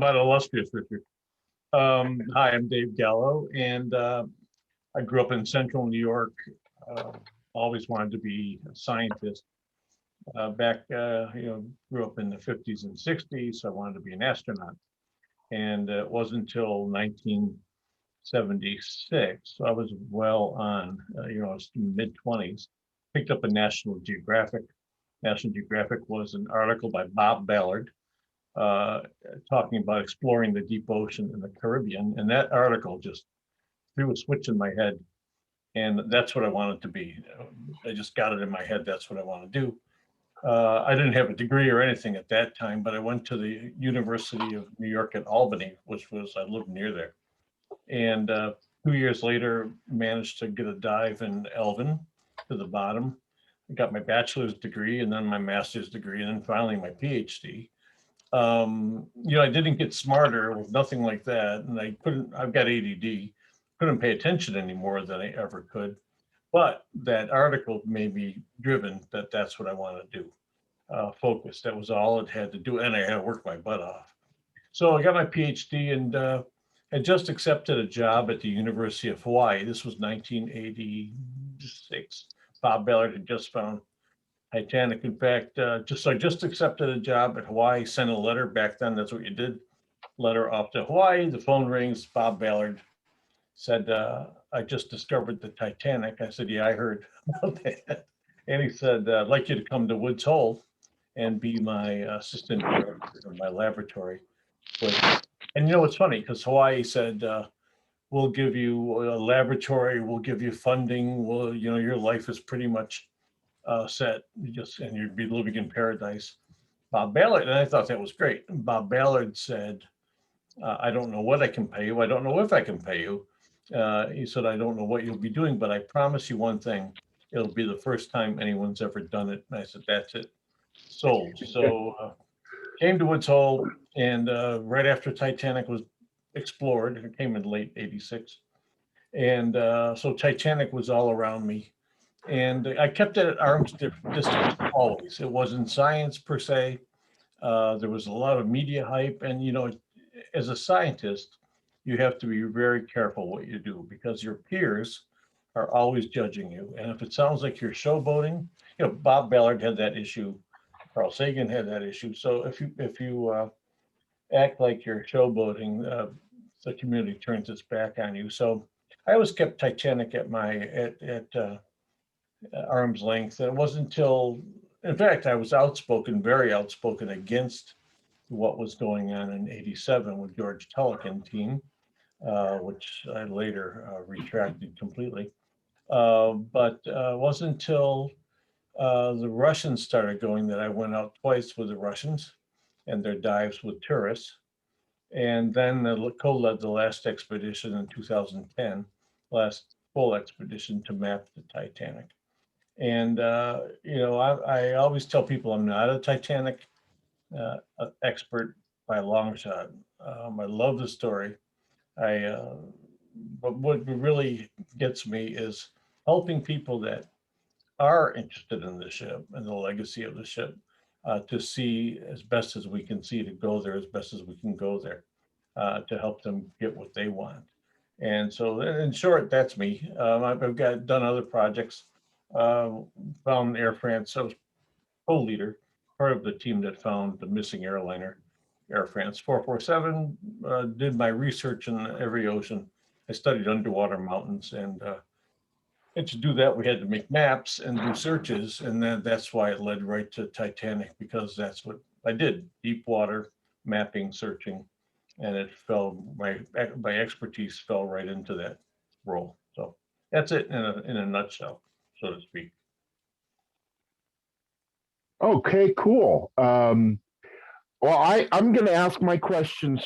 But illustrious, Richard. Hi, I'm Dave Gallo, and I grew up in central New York. Uh, Always wanted to be a scientist. Grew up in the 50s and 60s, so I wanted to be an astronaut. And it wasn't until 1976, so I was well on, I was in mid 20s, picked up a National Geographic. National Geographic was an article by Bob Ballard uh, talking about exploring the deep ocean in the Caribbean. And that article just threw a switch in my head. And that's what I wanted to be. I just got it in my head. That's what I want to do. I didn't have a degree or anything at that time, but I went to the University of New York at Albany, which was, I lived near there. And 2 years later, managed to get a dive in Elvin to the bottom. I got my bachelor's degree and then my master's degree, and then finally my PhD. I didn't get smarter with nothing like that. And I've got ADD, couldn't pay attention any more than I ever could. But that article made me driven that that's what I want to do. Focus. That was all it had to do. And I had to work my butt off. So I got my PhD and I just accepted a job at the University of Hawaii. This was 1986. Bob Ballard had just found Titanic. In fact, I just accepted a job at Hawaii, sent a letter back then. That's what you did. Letter off to Hawaii. The phone rings. Bob Ballard said, I just discovered the Titanic. I said, yeah, I heard about that. And he said, I'd like you to come to Woods Hole and be my assistant director in my laboratory. And it's funny because Hawaii said, we'll give you a laboratory, we'll give you funding. Well, your life is pretty much set, and you'd be living in paradise. Bob Ballard, and I thought that was great. Bob Ballard said, I don't know what I can pay you. I don't know if I can pay you. He said, I don't know what you'll be doing, but I promise you one thing. It'll be the first time anyone's ever done it. And I said, that's it. Sold. So came to Woods Hole, and right after Titanic was explored, it came in late 86. And so Titanic was all around me. And I kept it at arm's distance always. It wasn't science per se. There was a lot of media hype. And, as a scientist, you have to be very careful what you do because your peers are always judging you. And if it sounds like you're showboating, Bob Ballard had that issue. Carl Sagan had that issue. So if you act like you're showboating, the community turns its back on you. So I always kept Titanic at arm's length. And it wasn't until, in fact, I was very outspoken against what was going on in 87 with George Telekin team, which I later retracted completely. But it wasn't until the Russians started going that I went out twice with the Russians and their dives with tourists. And then co-led the last expedition in 2010, last full expedition to map the Titanic. And, I always tell people I'm not a Titanic expert by a long shot. I love the story. But what really gets me is helping people that are interested in the ship and the legacy of the ship to see as best as we can see, to go there as best as we can go there to help them get what they want. And so in short, that's me. I've done other projects, found Air France. I was co-leader, part of the team that found the missing airliner, Air France 447, did my research in every ocean. I studied underwater mountains, and to do that, we had to make maps and do searches, and then that's why it led right to Titanic, because that's what I did: deep water mapping, searching, and it fell. My expertise fell right into that role. So that's it in a nutshell, so to speak. Okay, cool. Well, I'm going to ask my questions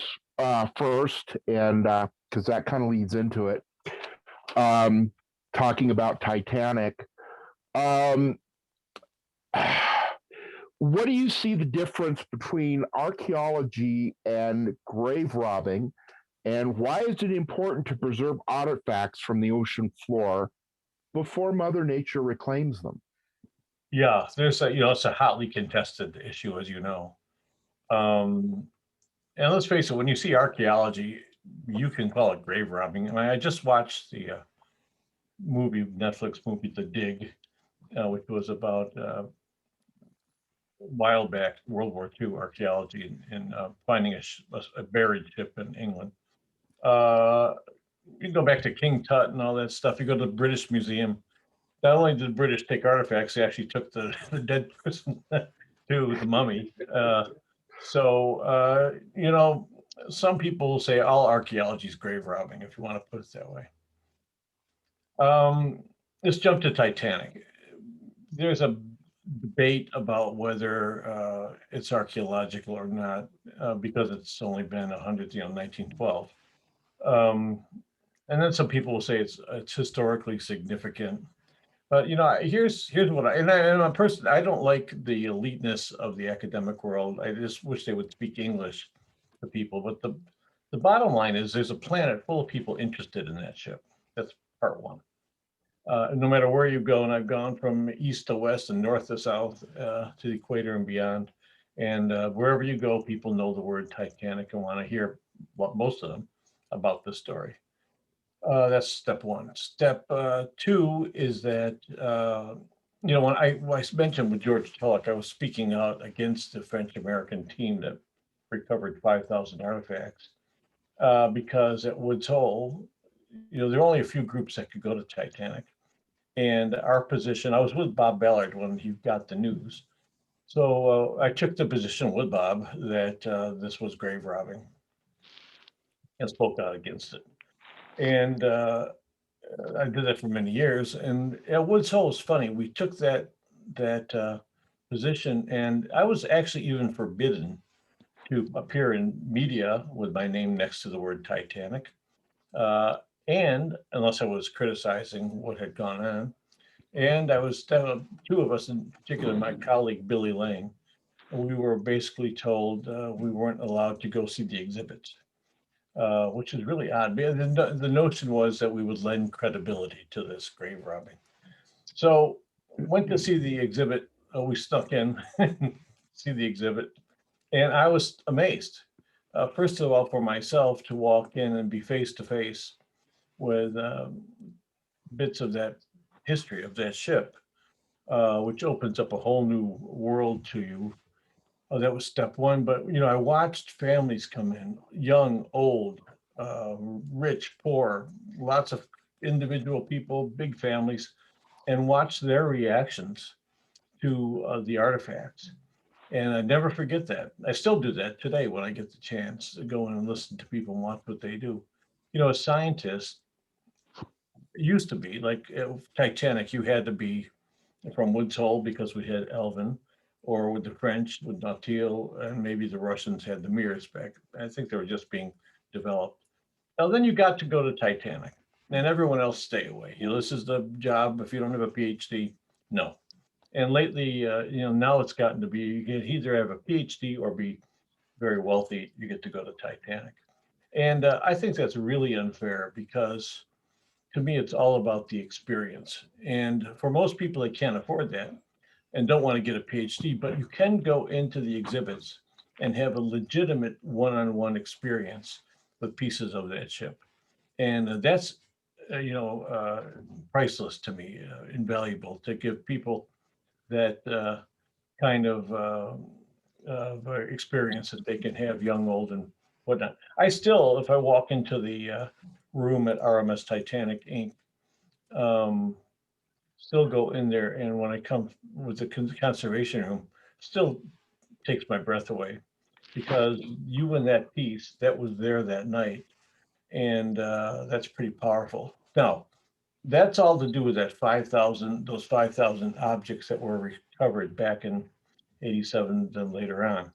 first, and because that kind of leads into it. Talking about Titanic, what do you see the difference between archaeology and grave robbing, and why is it important to preserve artifacts from the ocean floor before Mother Nature reclaims them? Yeah, it's a hotly contested issue, as you know. Um, And let's face it, when you see archaeology, you can call it grave robbing. I mean, I just watched the Netflix movie, The Dig, which was about a while back, World War II archaeology in finding a buried ship in England. You go back to King Tut and all that stuff. You go to the British Museum. Not only did the British take artifacts, they actually took the dead person to the mummy. You know, some people will say all archaeology is grave robbing, if you want to put it that way. Let's jump to Titanic. There's a debate about whether it's archaeological or not, because it's only been 1912. And then some people will say it's historically significant. But here's what I'm a person. I don't like the eliteness of the academic world. I just wish they would speak English to people. But the bottom line is, there's a planet full of people interested in that ship. That's part one. No matter where you go, and I've gone from east to west and north to south, to the equator and beyond, and wherever you go, people know the word Titanic and want to hear, most of them, about the story. That's step one. Step two is that, when I mentioned with George Tulloch, I was speaking out against the French-American team that recovered 5,000 artifacts, because at Woods Hole, there are only a few groups that could go to Titanic. And our position, I was with Bob Ballard when he got the news. So I took the position with Bob that this was grave robbing and spoke out against it. And I did that for many years. And at Woods Hole, it's funny, we took that position, and I was actually even forbidden to appear in media with my name next to the word Titanic. And unless I was criticizing what had gone on. And I was, two of us, in particular, my colleague, Billy Lang, we were basically told we weren't allowed to go see the exhibits, which is really odd. The notion was that we would lend credibility to this grave robbing. So went to see the exhibit. We snuck in, see the exhibit, and I was amazed. First of all, for myself to walk in and be face to face with bits of that history of that ship, which opens up a whole new world to you. That was step one. But I watched families come in, young, old, rich, poor, lots of individual people, big families, and watch their reactions to the artifacts. And I never forget that. I still do that today when I get the chance to go in and listen to people and watch what they do. A scientist, it used to be like Titanic, you had to be from Woods Hole because we had Elvin, or with the French, with Nautil, and maybe the Russians had the mirrors back. I think they were just being developed. Now, then you got to go to Titanic, and everyone else stay away. This is the job. If you don't have a PhD, no. And lately, now it's gotten to be, you can either have a PhD or be very wealthy. You get to go to Titanic. And I think that's really unfair, because to me, it's all about the experience. And for most people, they can't afford that and don't want to get a PhD, but you can go into the exhibits and have a legitimate one-on-one experience with pieces of that ship. And that's, priceless to me, invaluable, to give people that kind of experience that they can have, young, old, and whatnot. I still, if I walk into the room at RMS Titanic Inc., still go in there, and when I come with the conservation room, still takes my breath away, because you win that piece that was there that night, and that's pretty powerful. Now, that's all to do with that 5,000, those 5,000 objects that were recovered back in 87 and later on.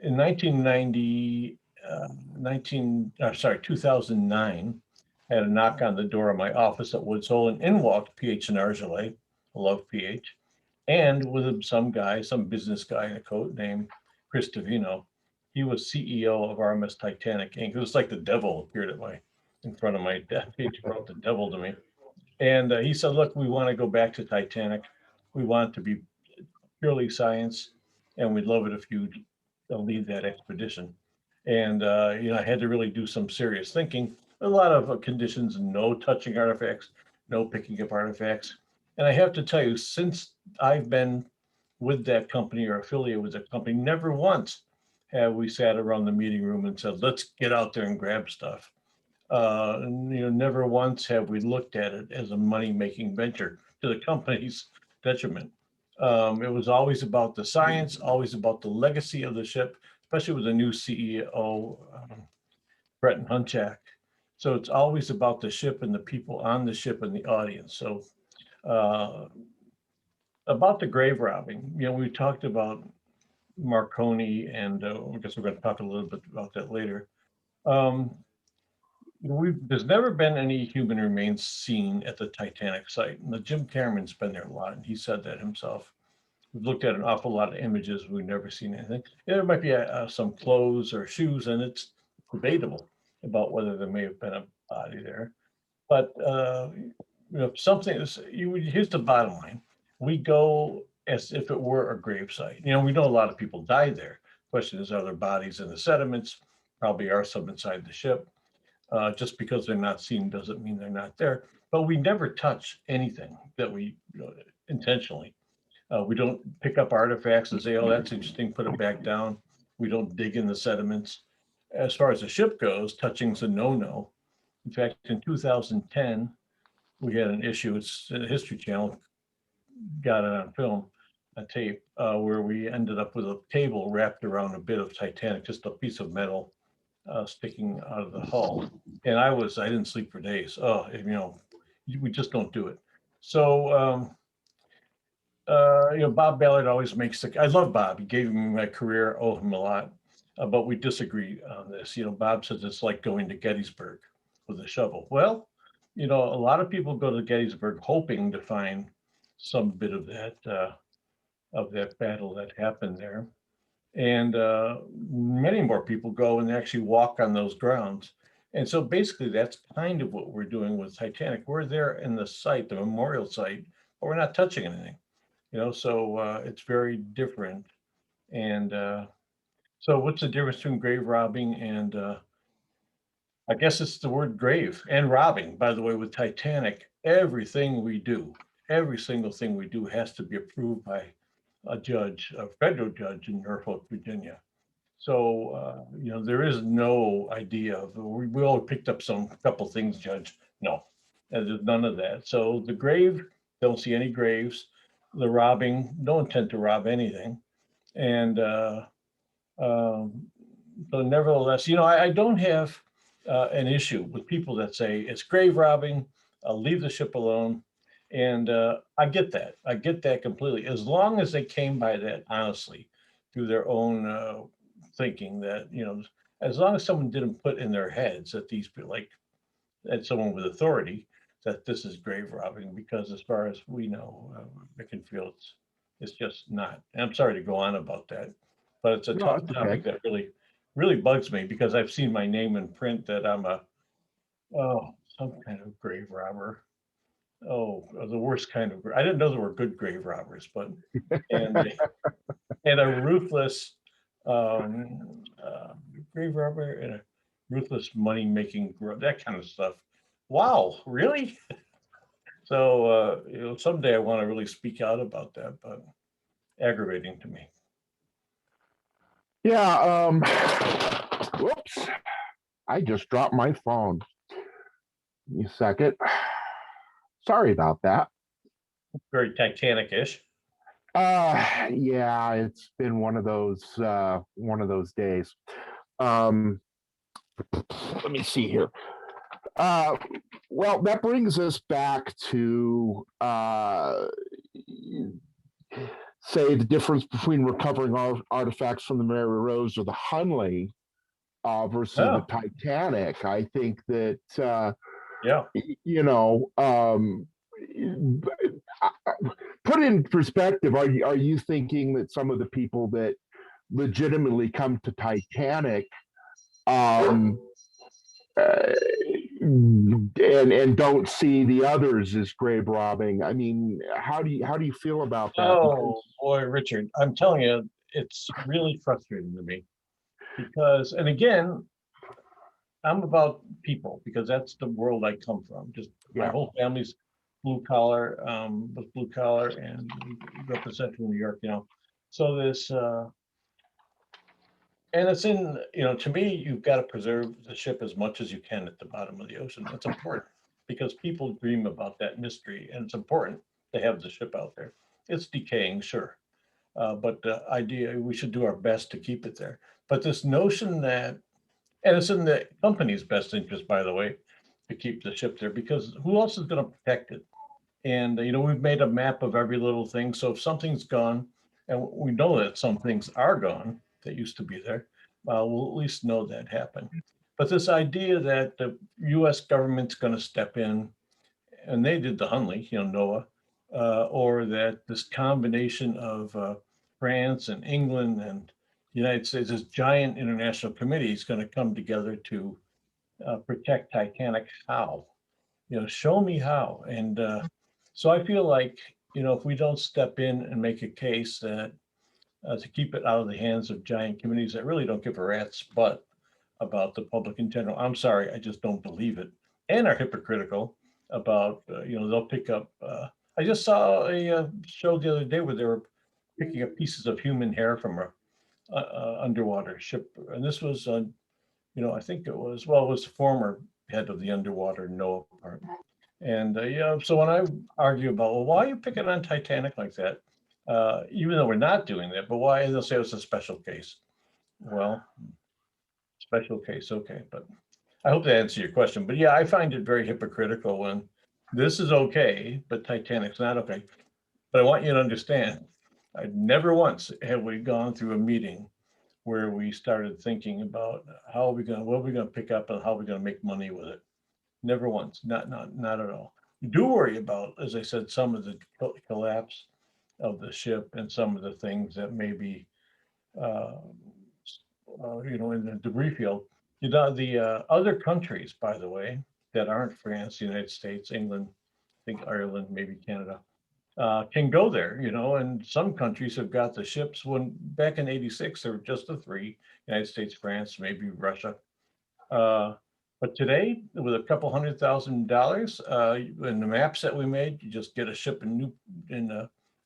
In 2009, I had a knock on the door of my office at Woods Hole, and in walked PH and Argelay, I love PH, and with him some business guy in a coat named Chris Davino. He was CEO of RMS Titanic Inc. It was like the devil appeared in front of my desk. He brought the devil to me. And he said, look, we want to go back to Titanic. We want it to be purely science, and we'd love it if you'd lead that expedition. And, I had to really do some serious thinking. A lot of conditions, no touching artifacts, no picking up artifacts. And I have to tell you, since I've been with that company or affiliated with that company, never once have we sat around the meeting room and said, let's get out there and grab stuff. Never once have we looked at it as a money-making venture to the company's detriment. It was always about the science, always about the legacy of the ship, especially with the new CEO, Brett Hunchak. So it's always about the ship and the people on the ship and the audience. So about the grave robbing, we talked about Marconi, and I guess we're going to talk a little bit about that later. There's never been any human remains seen at the Titanic site. And Jim Cameron's been there a lot, and he said that himself. We've looked at an awful lot of images. We've never seen anything. There might be some clothes or shoes, and it's debatable about whether there may have been a body there. But something is. Here's the bottom line: we go as if it were a gravesite. We know a lot of people died there. Question is, are there bodies in the sediments? Probably are some inside the ship. Just because they're not seen doesn't mean they're not there. But we never touch anything that we intentionally. We don't pick up artifacts and say, oh, that's interesting, put it back down. We don't dig in the sediments. As far as the ship goes, touching's a no-no. In fact, in 2010, we had an issue, it's the History Channel got it on film, a tape, where we ended up with a table wrapped around a bit of Titanic, just a piece of metal sticking out of the hull. And I didn't sleep for days. Oh, we just don't do it. So, Bob Ballard always makes I love Bob. He gave me my career, owe him a lot, but we disagree on this. Bob says it's like going to Gettysburg with a shovel. Well, a lot of people go to Gettysburg hoping to find some bit of that battle that happened there. And many more people go and actually walk on those grounds. And so basically that's kind of what we're doing with Titanic. We're there in the site, the memorial site, but we're not touching anything. So it's very different. And so what's the difference between grave robbing and I guess it's the word grave and robbing. By the way, with Titanic, everything we do, every single thing we do has to be approved by a judge, a federal judge in Norfolk, Virginia. So, there is no idea of, we all picked up a couple things, Judge. No, there's none of that. So the grave, don't see any graves. The robbing, no intent to rob anything. And so nevertheless, I don't have an issue with people that say it's grave robbing, leave the ship alone. And I get that. I get that completely. As long as they came by that honestly through their own thinking that, as long as someone didn't put in their heads that these people, like that someone with authority, that this is grave robbing, because as far as we know, I can feel it's just not. And I'm sorry to go on about that, but it's a tough topic that really bugs me, because I've seen my name in print that I'm some kind of grave robber. Oh, the worst kind of. I didn't know there were good grave robbers, but and a ruthless grave robber and a ruthless money making, that kind of stuff. Wow, really? So someday I want to really speak out about that, but aggravating to me. Yeah. Whoops! I just dropped my phone. Give me a second. Sorry about that. Very Titanic-ish. Yeah, it's been one of those days. Let me see here. Well, that brings us back to say the difference between recovering artifacts from the Mary Rose or the Hunley versus the Titanic. I think that put in perspective, are you thinking that some of the people that legitimately come to Titanic and don't see the others as grave robbing? I mean, how do you feel about that? Oh boy, Richard, I'm telling you, it's really frustrating to me because, and again, I'm about people because that's the world I come from. Just my Yeah. whole family's blue collar, was blue collar, and we grew up in Central New York, So this, and it's in, to me, you've got to preserve the ship as much as you can at the bottom of the ocean. That's important because people dream about that mystery, and it's important to have the ship out there. It's decaying, sure, but the idea we should do our best to keep it there. But this notion that, and it's in the company's best interest, by the way, to keep the ship there because who else is going to protect it? And we've made a map of every little thing. So if something's gone, and we know that some things are gone that used to be there, we'll at least know that happened. But this idea that the U.S. government's going to step in, and they did the Hunley, NOAA, or that this combination of France and England and the United States, this giant international committee is going to come together to protect Titanic. How? Show me how. And so I feel like, if we don't step in and make a case that to keep it out of the hands of giant committees that really don't give a rat's butt about the public in general, I'm sorry, I just don't believe it, and are hypocritical about, they'll pick up. I just saw a show the other day where they were picking up pieces of human hair from a underwater ship, and this was, I think it was, well, it was the former head of the underwater NOAA part. And so when I argue about, well, why are you picking on Titanic like that? Even though we're not doing that, but why? They'll say it's a special case. Well, special case, okay. But I hope that answers your question. But yeah, I find it very hypocritical when this is okay, but Titanic's not okay. But I want you to understand, I never once have we gone through a meeting where we started thinking about what are we going to pick up and how are we going to make money with it. Never once, not at all. We do worry about, as I said, some of the collapse of the ship and some of the things that may be, in the debris field. The other countries, by the way, that aren't France, the United States, England, I think Ireland, maybe Canada, can go there, and some countries have got the ships. When back in '86, there were just the three: United States, France, maybe Russia. But today, with a couple $100,000, in the maps that we made, you just get a ship in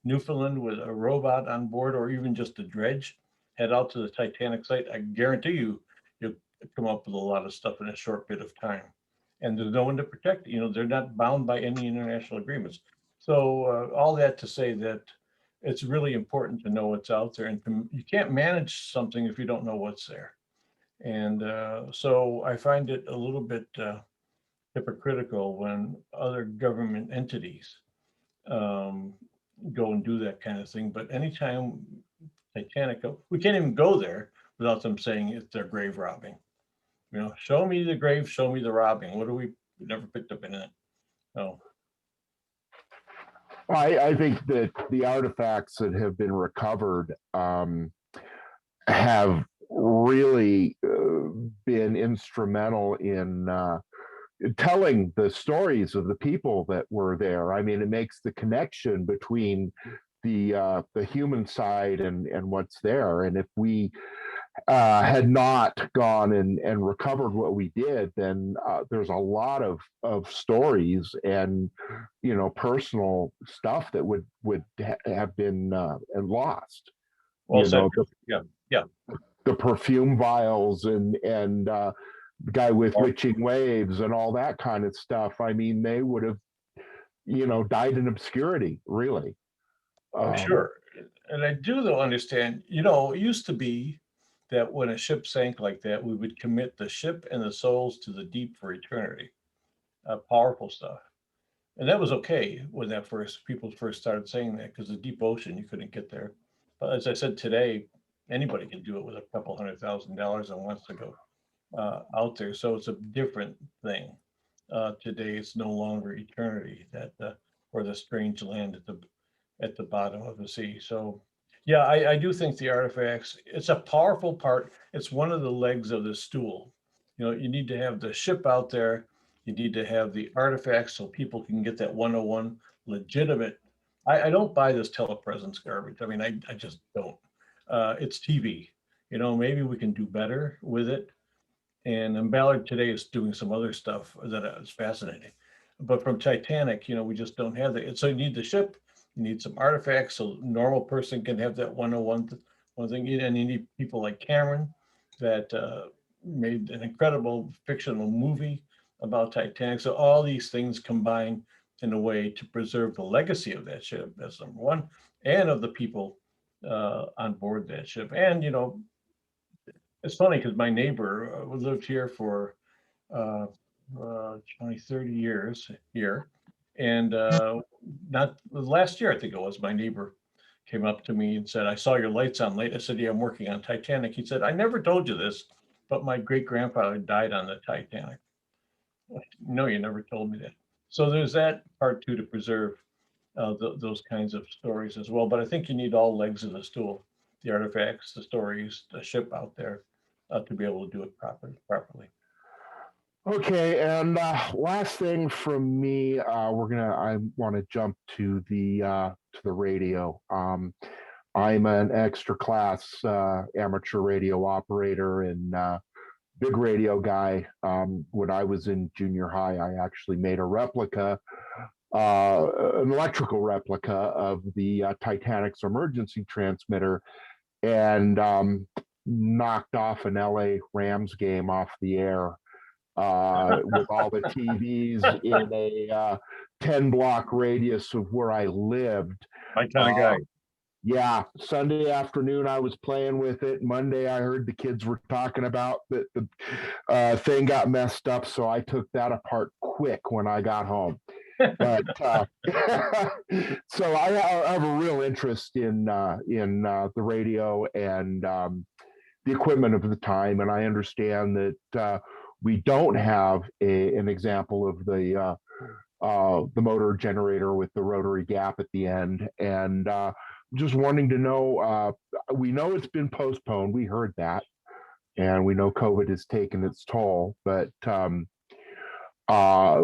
Newfoundland with a robot on board, or even just a dredge, head out to the Titanic site. I guarantee you'll come up with a lot of stuff in a short bit of time. And there's no one to protect it. They're not bound by any international agreements. So all that to say that it's really important to know what's out there, and you can't manage something if you don't know what's there. And so I find it a little bit hypocritical when other government entities go and do that kind of thing. But anytime Titanic, we can't even go there without them saying it's their grave robbing. Show me the grave, show me the robbing. What do we never picked up in it? No. I think that the artifacts that have been recovered have really been instrumental in telling the stories of the people that were there. I mean, it makes the connection between the human side and what's there. And if we had not gone and recovered what we did, then there's a lot of stories and personal stuff that would have been lost. Well said. Yeah. The perfume vials and the guy with witching waves and all that kind of stuff. I mean, they would have died in obscurity, really. Oh, sure. And I do though understand. It used to be that when a ship sank like that, we would commit the ship and the souls to the deep for eternity. Powerful stuff. And that was okay when people first started saying that, because the deep ocean, you couldn't get there. But as I said today, anybody can do it with a couple $100,000 and wants to go out there. So it's a different thing. Today, it's no longer eternity or the strange land at the bottom of the sea. So yeah, I do think the artifacts, it's a powerful part. It's one of the legs of the stool. You need to have the ship out there. You need to have the artifacts so people can get that 101 legitimate. I don't buy this telepresence garbage. I mean, I just don't. it's TV. Maybe we can do better with it. And Ballard today is doing some other stuff that is fascinating. But from Titanic, we just don't have that. So you need the ship, you need some artifacts, so a normal person can have that 101 one thing. And you need people like Cameron that made an incredible fictional movie about Titanic. So all these things combine in a way to preserve the legacy of that ship. That's number one, and of the people on board that ship. And it's funny because my neighbor lived here for uh, 20, 30 years here. And not last year, I think it was, my neighbor came up to me and said, I saw your lights on late. I said, yeah, I'm working on Titanic. He said, I never told you this, but my great grandfather died on the Titanic. No, you never told me that. So there's that part too to preserve those kinds of stories as well. But I think you need all legs of the stool, the artifacts, the stories, the ship out there to be able to do it properly. Okay, and last thing from me, I want to jump to the radio. I'm an extra class amateur radio operator and big radio guy. When I was in junior high, I actually made a replica, an electrical replica of the Titanic's emergency transmitter, and knocked off an LA Rams game off the air with all the TVs in a 10 block radius of where I lived. My kind of guy. Yeah, Sunday afternoon I was playing with it. Monday I heard the kids were talking about that the thing got messed up, so I took that apart quick when I got home. But so I have a real interest in the radio and the equipment of the time, and I understand that we don't have an example of the motor generator with the rotary gap at the end, and just wanting to know. We know it's been postponed. We heard that, and we know COVID has taken its toll. But why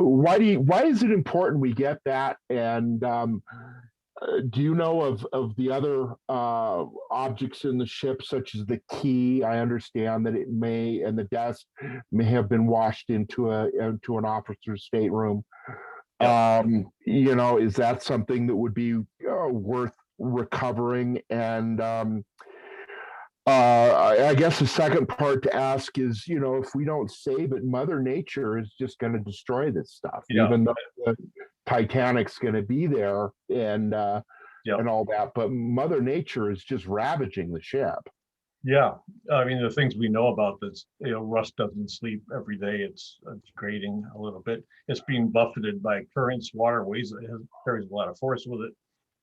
is it important we get that? And do you know of the other objects in the ship, such as the key? I understand that it may, and the desk may have been washed into an officer's stateroom. Yep. Is that something that would be worth recovering? And I guess the second part to ask is, if we don't save it, Mother Nature is just going to destroy this stuff, even though the Titanic's going to be there and all that. But Mother Nature is just ravaging the ship. Yeah, I mean, the things we know about this, rust doesn't sleep every day. It's degrading a little bit. It's being buffeted by currents, waterways. It carries a lot of force with it.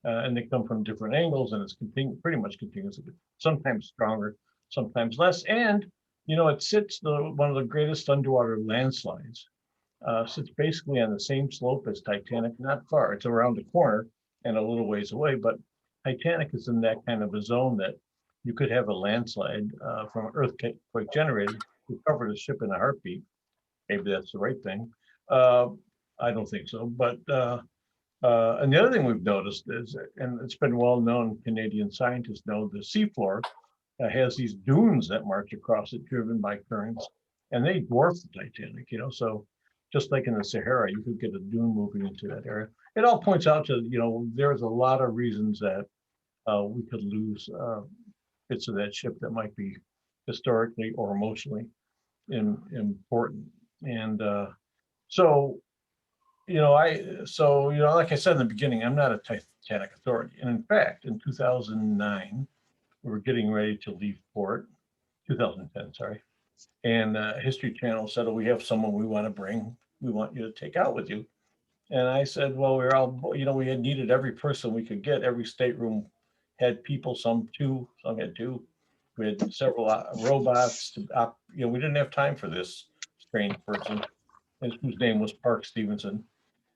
And they come from different angles, and it's pretty much continuous, sometimes stronger, sometimes less. And, it sits one of the greatest underwater landslides, sits basically on the same slope as Titanic, not far. It's around the corner and a little ways away, but Titanic is in that kind of a zone that you could have a landslide from an earthquake generated to cover the ship in a heartbeat. Maybe that's the right thing. I don't think so, but and the other thing we've noticed is, and it's been well known, Canadian scientists know, the seafloor has these dunes that march across it, driven by currents, and they dwarf the Titanic. So just like in the Sahara, you could get a dune moving into that area. It all points out to there's a lot of reasons that we could lose bits of that ship that might be historically or emotionally important. And like I said in the beginning, I'm not a Titanic authority. And in fact, in 2009, we were getting ready to leave port, 2010, sorry. And History Channel said, we have someone we want to bring. We want you to take out with you. And I said, well, we had needed every person we could get. Every stateroom had people, some had two. We had several robots. We didn't have time for this strange person, whose name was Park Stevenson.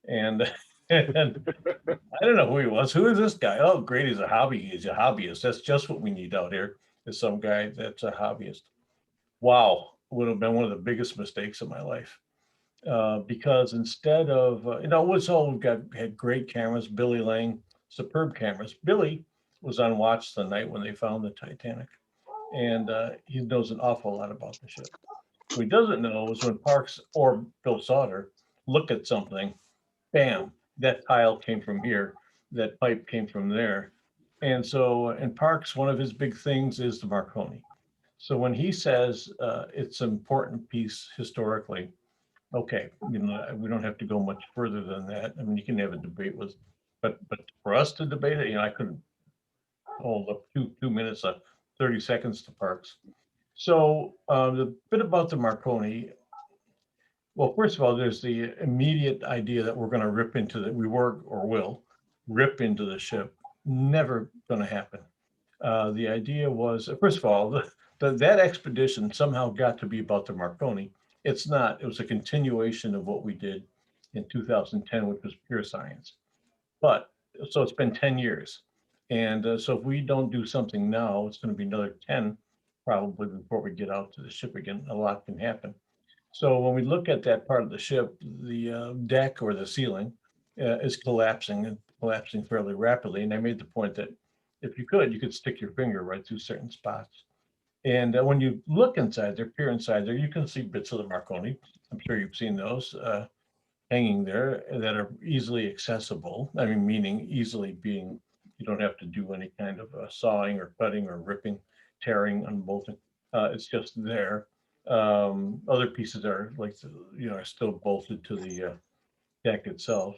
And I don't know who he was. Who is this guy? Oh, great. He's a hobbyist. That's just what we need out here, is some guy that's a hobbyist. Wow. Would have been one of the biggest mistakes of my life. Because instead of, Woods Hole had great cameras, Billy Lang, superb cameras. Billy was on watch the night when they found the Titanic, and he knows an awful lot about the ship. What he doesn't know is when Parks or Bill Sauter look at something, bam, that tile came from here, that pipe came from there. And so in Parks, one of his big things is the Marconi. So when he says it's an important piece historically, okay, you know, we don't have to go much further than that. I mean, you can have a debate with, but for us to debate it, you know, I couldn't hold up 2 minutes, 30 seconds to Parks. So the bit about the Marconi, well, first of all, there's the immediate idea that we're going to rip into the, we were or will rip into the ship. Never going to happen. The idea was, first of all, that expedition somehow got to be about the Marconi. It's not. It was a continuation of what we did in 2010, which was pure science. But so it's been 10 years. And so if we don't do something now, it's going to be another 10 probably before we get out to the ship again. A lot can happen. So when we look at that part of the ship, the deck or the ceiling is collapsing and collapsing fairly rapidly. And I made the point that if you could stick your finger right through certain spots. And when you look inside there, peer inside there, you can see bits of the Marconi. I'm sure you've seen those hanging there that are easily accessible. I mean, meaning easily being, you don't have to do any kind of sawing or cutting or ripping, tearing, unbolting. It's just there. Other pieces are like, you know, are still bolted to the deck itself.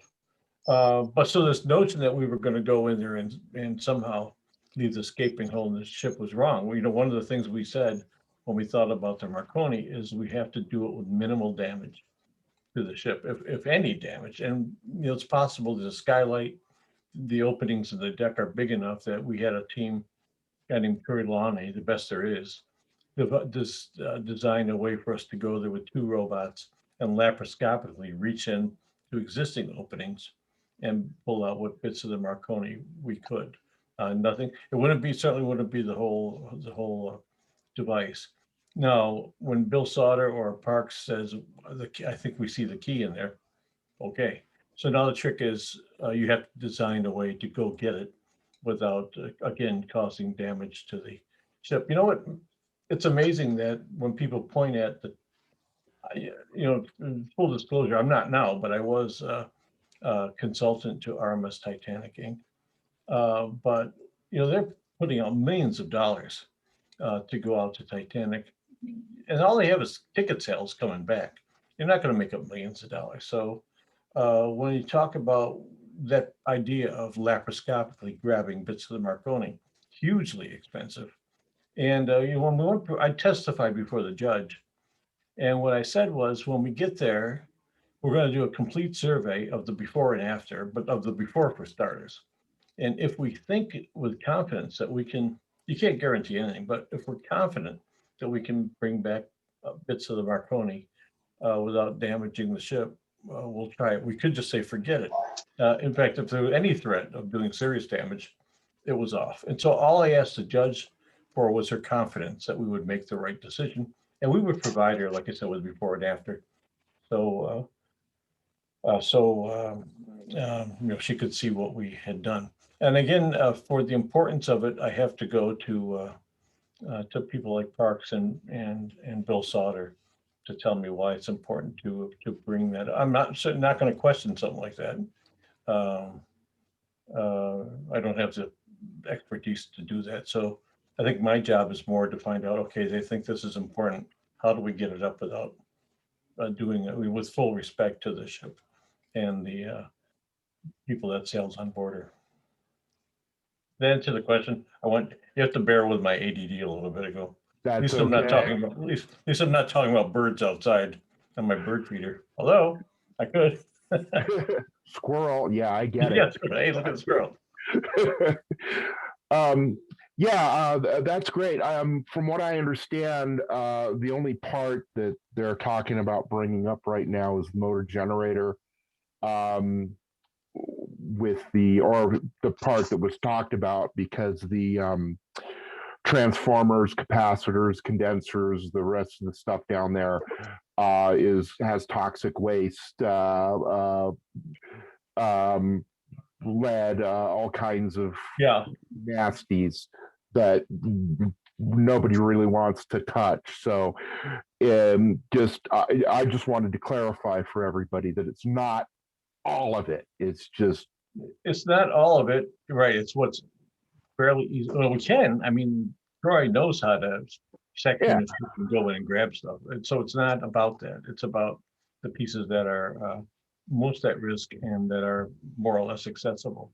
But so this notion that we were going to go in there and somehow leave the escaping hole in the ship was wrong. Well, you know, one of the things we said when we thought about the Marconi is we have to do it with minimal damage to the ship, if any damage. And you know, it's possible the skylight, the openings of the deck are big enough that we had a team, a guy named Curry Lonnie, the best there is, designed a way for us to go there with 2 robots and laparoscopically reach in to existing openings and pull out what bits of the Marconi we could. Nothing. It wouldn't be, certainly wouldn't be the whole device. Now, when Bill Sauter or Parks says, I think we see the key in there. Okay. So now the trick is you have to design a way to go get it without, again, causing damage to the ship. You know what? It's amazing that when people point at the, you know, full disclosure, I'm not now, but I was consultant to RMS Titanic Inc. But you know, they're putting out millions of dollars to go out to Titanic, and all they have is ticket sales coming back. You're not going to make up millions of dollars. So when you talk about that idea of laparoscopically grabbing bits of the Marconi, hugely expensive. And you know, when we went, I testified before the judge, and what I said was, when we get there, we're going to do a complete survey of the before and after, but of the before for starters. And if we think with confidence that we can, you can't guarantee anything, but if we're confident that we can bring back bits of the Marconi without damaging the ship, we'll try it. We could just say, forget it. In fact, if there was any threat of doing serious damage, it was off. And so all I asked the judge for was her confidence that we would make the right decision. And we would provide her, like I said, with before and after. So, you know, she could see what we had done. And again, for the importance of it, I have to go to people like Parks and Bill Sauter to tell me why it's important to bring that. I'm not going to question something like that. I don't have the expertise to do that. So I think my job is more to find out, okay, they think this is important. How do we get it up without doing it with full respect to the ship and the people that sails on board her? To answer the question, you have to bear with my ADD a little bit ago. At least I'm not talking about, at least I'm not talking about birds outside on my bird feeder. Although I could. Squirrel, yeah, I get Yeah, it. hey, look at the squirrel. That's great. From what I understand, the only part that they're talking about bringing up right now is the motor generator, with the part that was talked about, because the transformers, capacitors, condensers, the rest of the stuff down there has toxic waste. lead, all kinds of Yeah, nasties that nobody really wants to touch. So, I just wanted to clarify for everybody that it's not all of it. It's just it's not all of it, right? It's what's fairly easy. Well, we can. I mean, Troy knows how to section yeah, his ship and go in and grab stuff. And so it's not about that. It's about the pieces that are most at risk and that are more or less accessible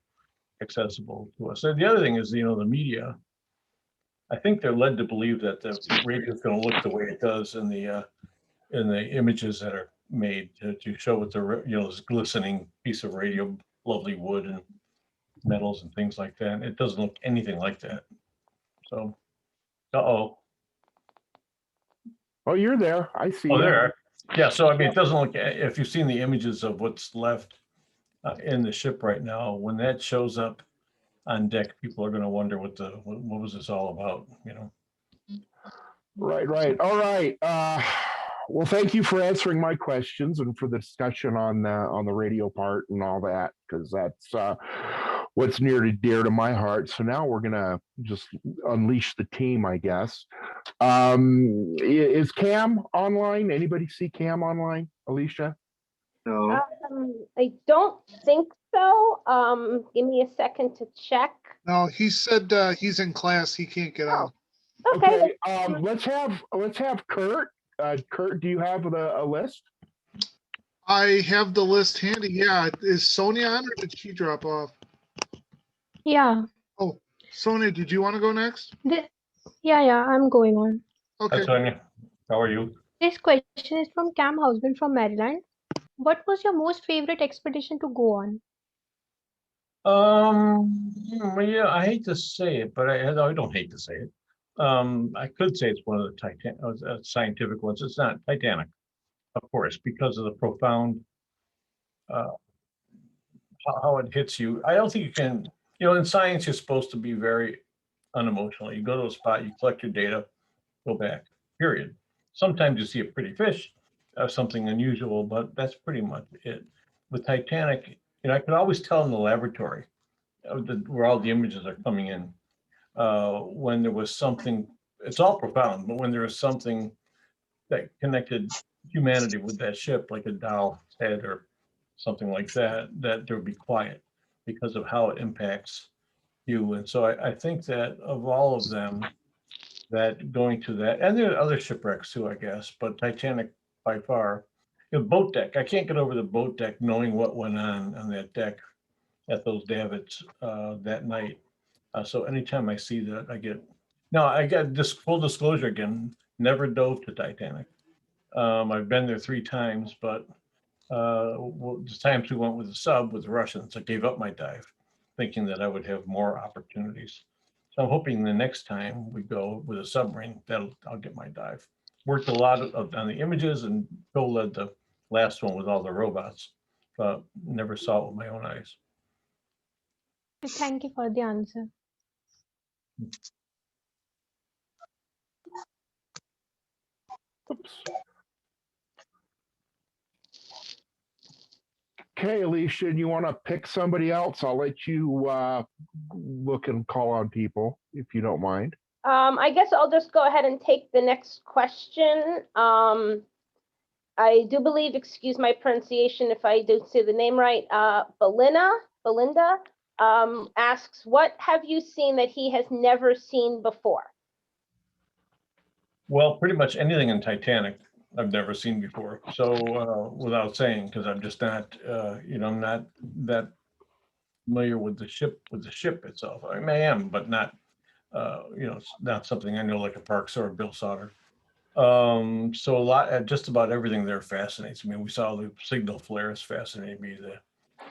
to us. And the other thing is, the media. I think they're led to believe that the radio is going to look the way it does in the images that are made to show what the this glistening piece of radio, lovely wood and metals and things like that. It doesn't look anything like that. So, oh, oh, you're there. I see oh, you. there. Yeah. So I mean, it doesn't look. If you've seen the images of what's left in the ship right now, when that shows up on deck, people are going to wonder what was this all about? Right, right. All right. Well, thank you for answering my questions and for the discussion on the radio part and all that, because that's what's near and dear to my heart. So now we're gonna just unleash the team, I guess. Is Cam online? Anybody see Cam online, Alicia? No. I don't think so. Give me a second to check. No, he said he's in class. He can't get on. Okay. Let's have Kurt. Kurt, do you have a list? I have the list handy. Yeah. Is Sonia on or did she drop off? Yeah, Oh, Sonia, did you want to go next? yeah, I'm going on. Okay. That's Sonia. How are you? This question is from Cam Husband from Maryland. What was your most favorite expedition to go on? Yeah, I hate to say it, but I don't hate to say it. I could say it's one of the scientific ones. It's not Titanic, of course, because of the profound how it hits you. I don't think you can. In science, you're supposed to be very unemotional. You go to a spot, you collect your data, go back. Period. Sometimes you see a pretty fish, something unusual, but that's pretty much it. With Titanic, I could always tell in the laboratory where all the images are coming in. When there was something, it's all profound, but when there was something that connected humanity with that ship, like a doll's head or something like that, that there would be quiet because of how it impacts you. And so I think that of all of them, that going to that, and there are other shipwrecks too, I guess, but Titanic by far. Boat deck, I can't get over the boat deck knowing what went on that deck at those davits that night. So anytime I see that, I got this full disclosure again, never dove to Titanic. I've been there 3 times, but the times we went with the sub with the Russians, I gave up my dive, thinking that I would have more opportunities. So I'm hoping the next time we go with a submarine, I'll get my dive. Worked a lot on the images, and Joe led the last one with all the robots, but never saw it with my own eyes. Thank you for the answer. Oops. Okay, Alicia, you want to pick somebody else? I'll let you look and call on people if you don't mind. I guess I'll just go ahead and take the next question. I do believe, excuse my pronunciation if I don't say the name right, Belinda asks, what have you seen that he has never seen before? Well, pretty much anything in Titanic I've never seen before. So without saying, because I'm just not, I'm not that familiar with the ship itself. I mean, I am, but not, it's not something I know like a Parks or a Bill Sauter. So just about everything there fascinates me. We saw the signal flares fascinate me. The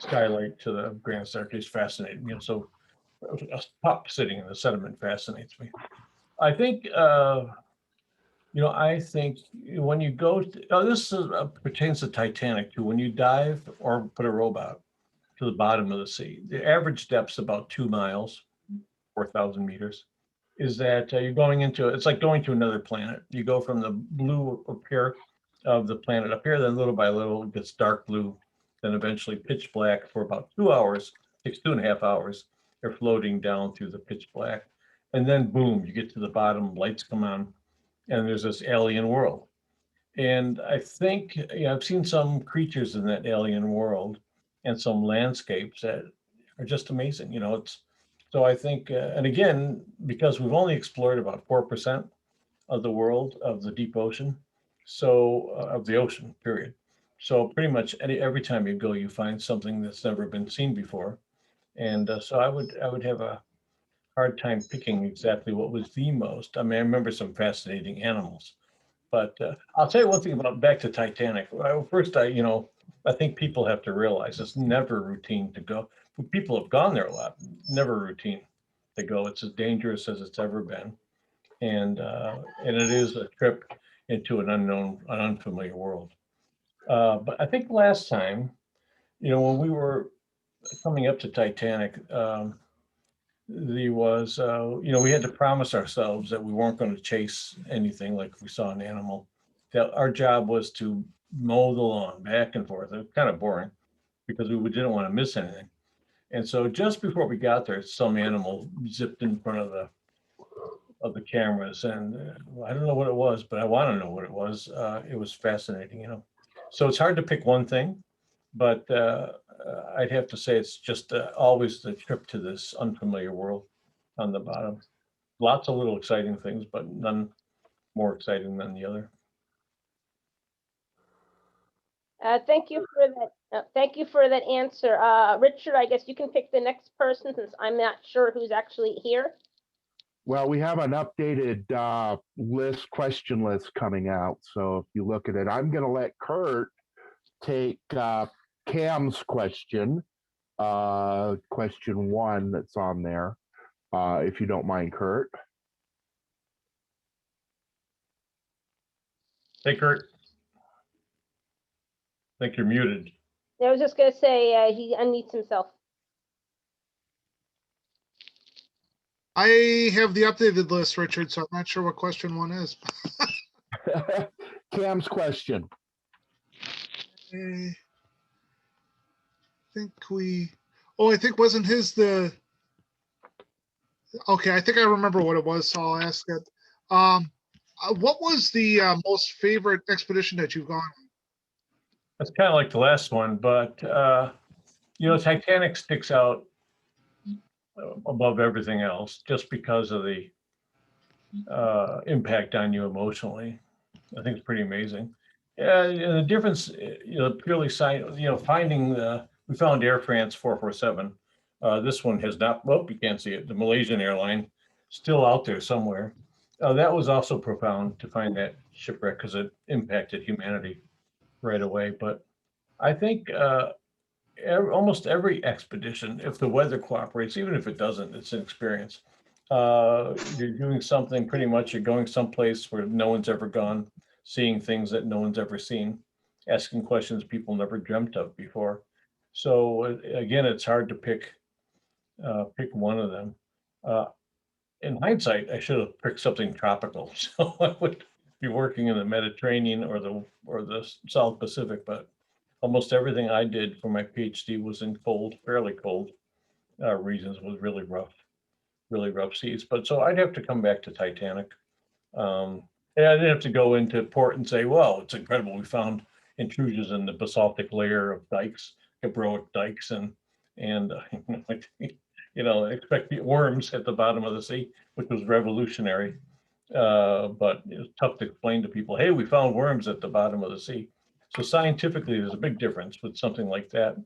skylight to the grand staircase fascinated me. So a pup sitting in the sediment fascinates me. I think, I think when you go, pertains to Titanic too. When you dive or put a robot to the bottom of the sea, the average depth's about 2 miles, 4,000 meters. Is that you're going into, it's like going to another planet. You go from the blue up here of the planet up here, then little by little it gets dark blue, then eventually pitch black for about 2 hours. takes 2.5 hours. They're floating down through the pitch black. And then boom, you get to the bottom, lights come on, and there's this alien world. And I think, I've seen some creatures in that alien world and some landscapes that are just amazing. So I think, and again, because we've only explored about 4% of the world, of the deep ocean, so of the ocean, period. So pretty much every time you go, you find something that's never been seen before. And so I would have a hard time picking exactly what was the most. I mean, I remember some fascinating animals, but I'll tell you one thing about back to Titanic. First, I think people have to realize it's never routine to go. People have gone there a lot, never routine to go. It's as dangerous as it's ever been. And it is a trip into an unfamiliar world. But I think last time, when we were coming up to Titanic, there was, we had to promise ourselves that we weren't going to chase anything like if we saw an animal. That our job was to mow the lawn back and forth. It was kind of boring because we didn't want to miss anything. And so just before we got there, some animal zipped in front of the cameras, and I don't know what it was, but I want to know what it was. It was fascinating, So it's hard to pick one thing, but I'd have to say it's just always the trip to this unfamiliar world on the bottom. Lots of little exciting things, but none more exciting than the other. Thank you for that. Thank you for that answer. Richard, I guess you can pick the next person since I'm not sure who's actually here. Well, we have an updated question list coming out. So if you look at it, I'm going to let Kurt take Cam's question 1 that's on there, if you don't mind, Kurt. Hey, Kurt. I think you're muted. I was just going to say he unmutes himself. I have the updated list, Richard, so I'm not sure what question 1 is. Cam's question. I think wasn't his the, okay, I think I remember what it was, so I'll ask it. What was the most favorite expedition that you've gone on? That's kind of like the last one, but Titanic sticks out above everything else just because of the impact on you emotionally. I think it's pretty amazing. Yeah, the difference, purely finding we found Air France 447. This one has not. Well, you can't see it. The Malaysian airline, still out there somewhere. That was also profound to find that shipwreck because it impacted humanity right away. But I think almost every expedition, if the weather cooperates, even if it doesn't, it's an experience. You're doing something pretty much. You're going someplace where no one's ever gone, seeing things that no one's ever seen, asking questions people never dreamt of before. So again, it's hard to pick one of them. In hindsight, I should have picked something tropical. So I would be working in the Mediterranean or the South Pacific, but almost everything I did for my PhD was in fairly cold regions with really rough seas. But so I'd have to come back to Titanic. And I didn't have to go into port and say, well, it's incredible. We found intrusions in the basaltic layer of dikes, Heroic dikes, and expect worms at the bottom of the sea, which was revolutionary. But it was tough to explain to people, hey, we found worms at the bottom of the sea. So scientifically, there's a big difference with something like that,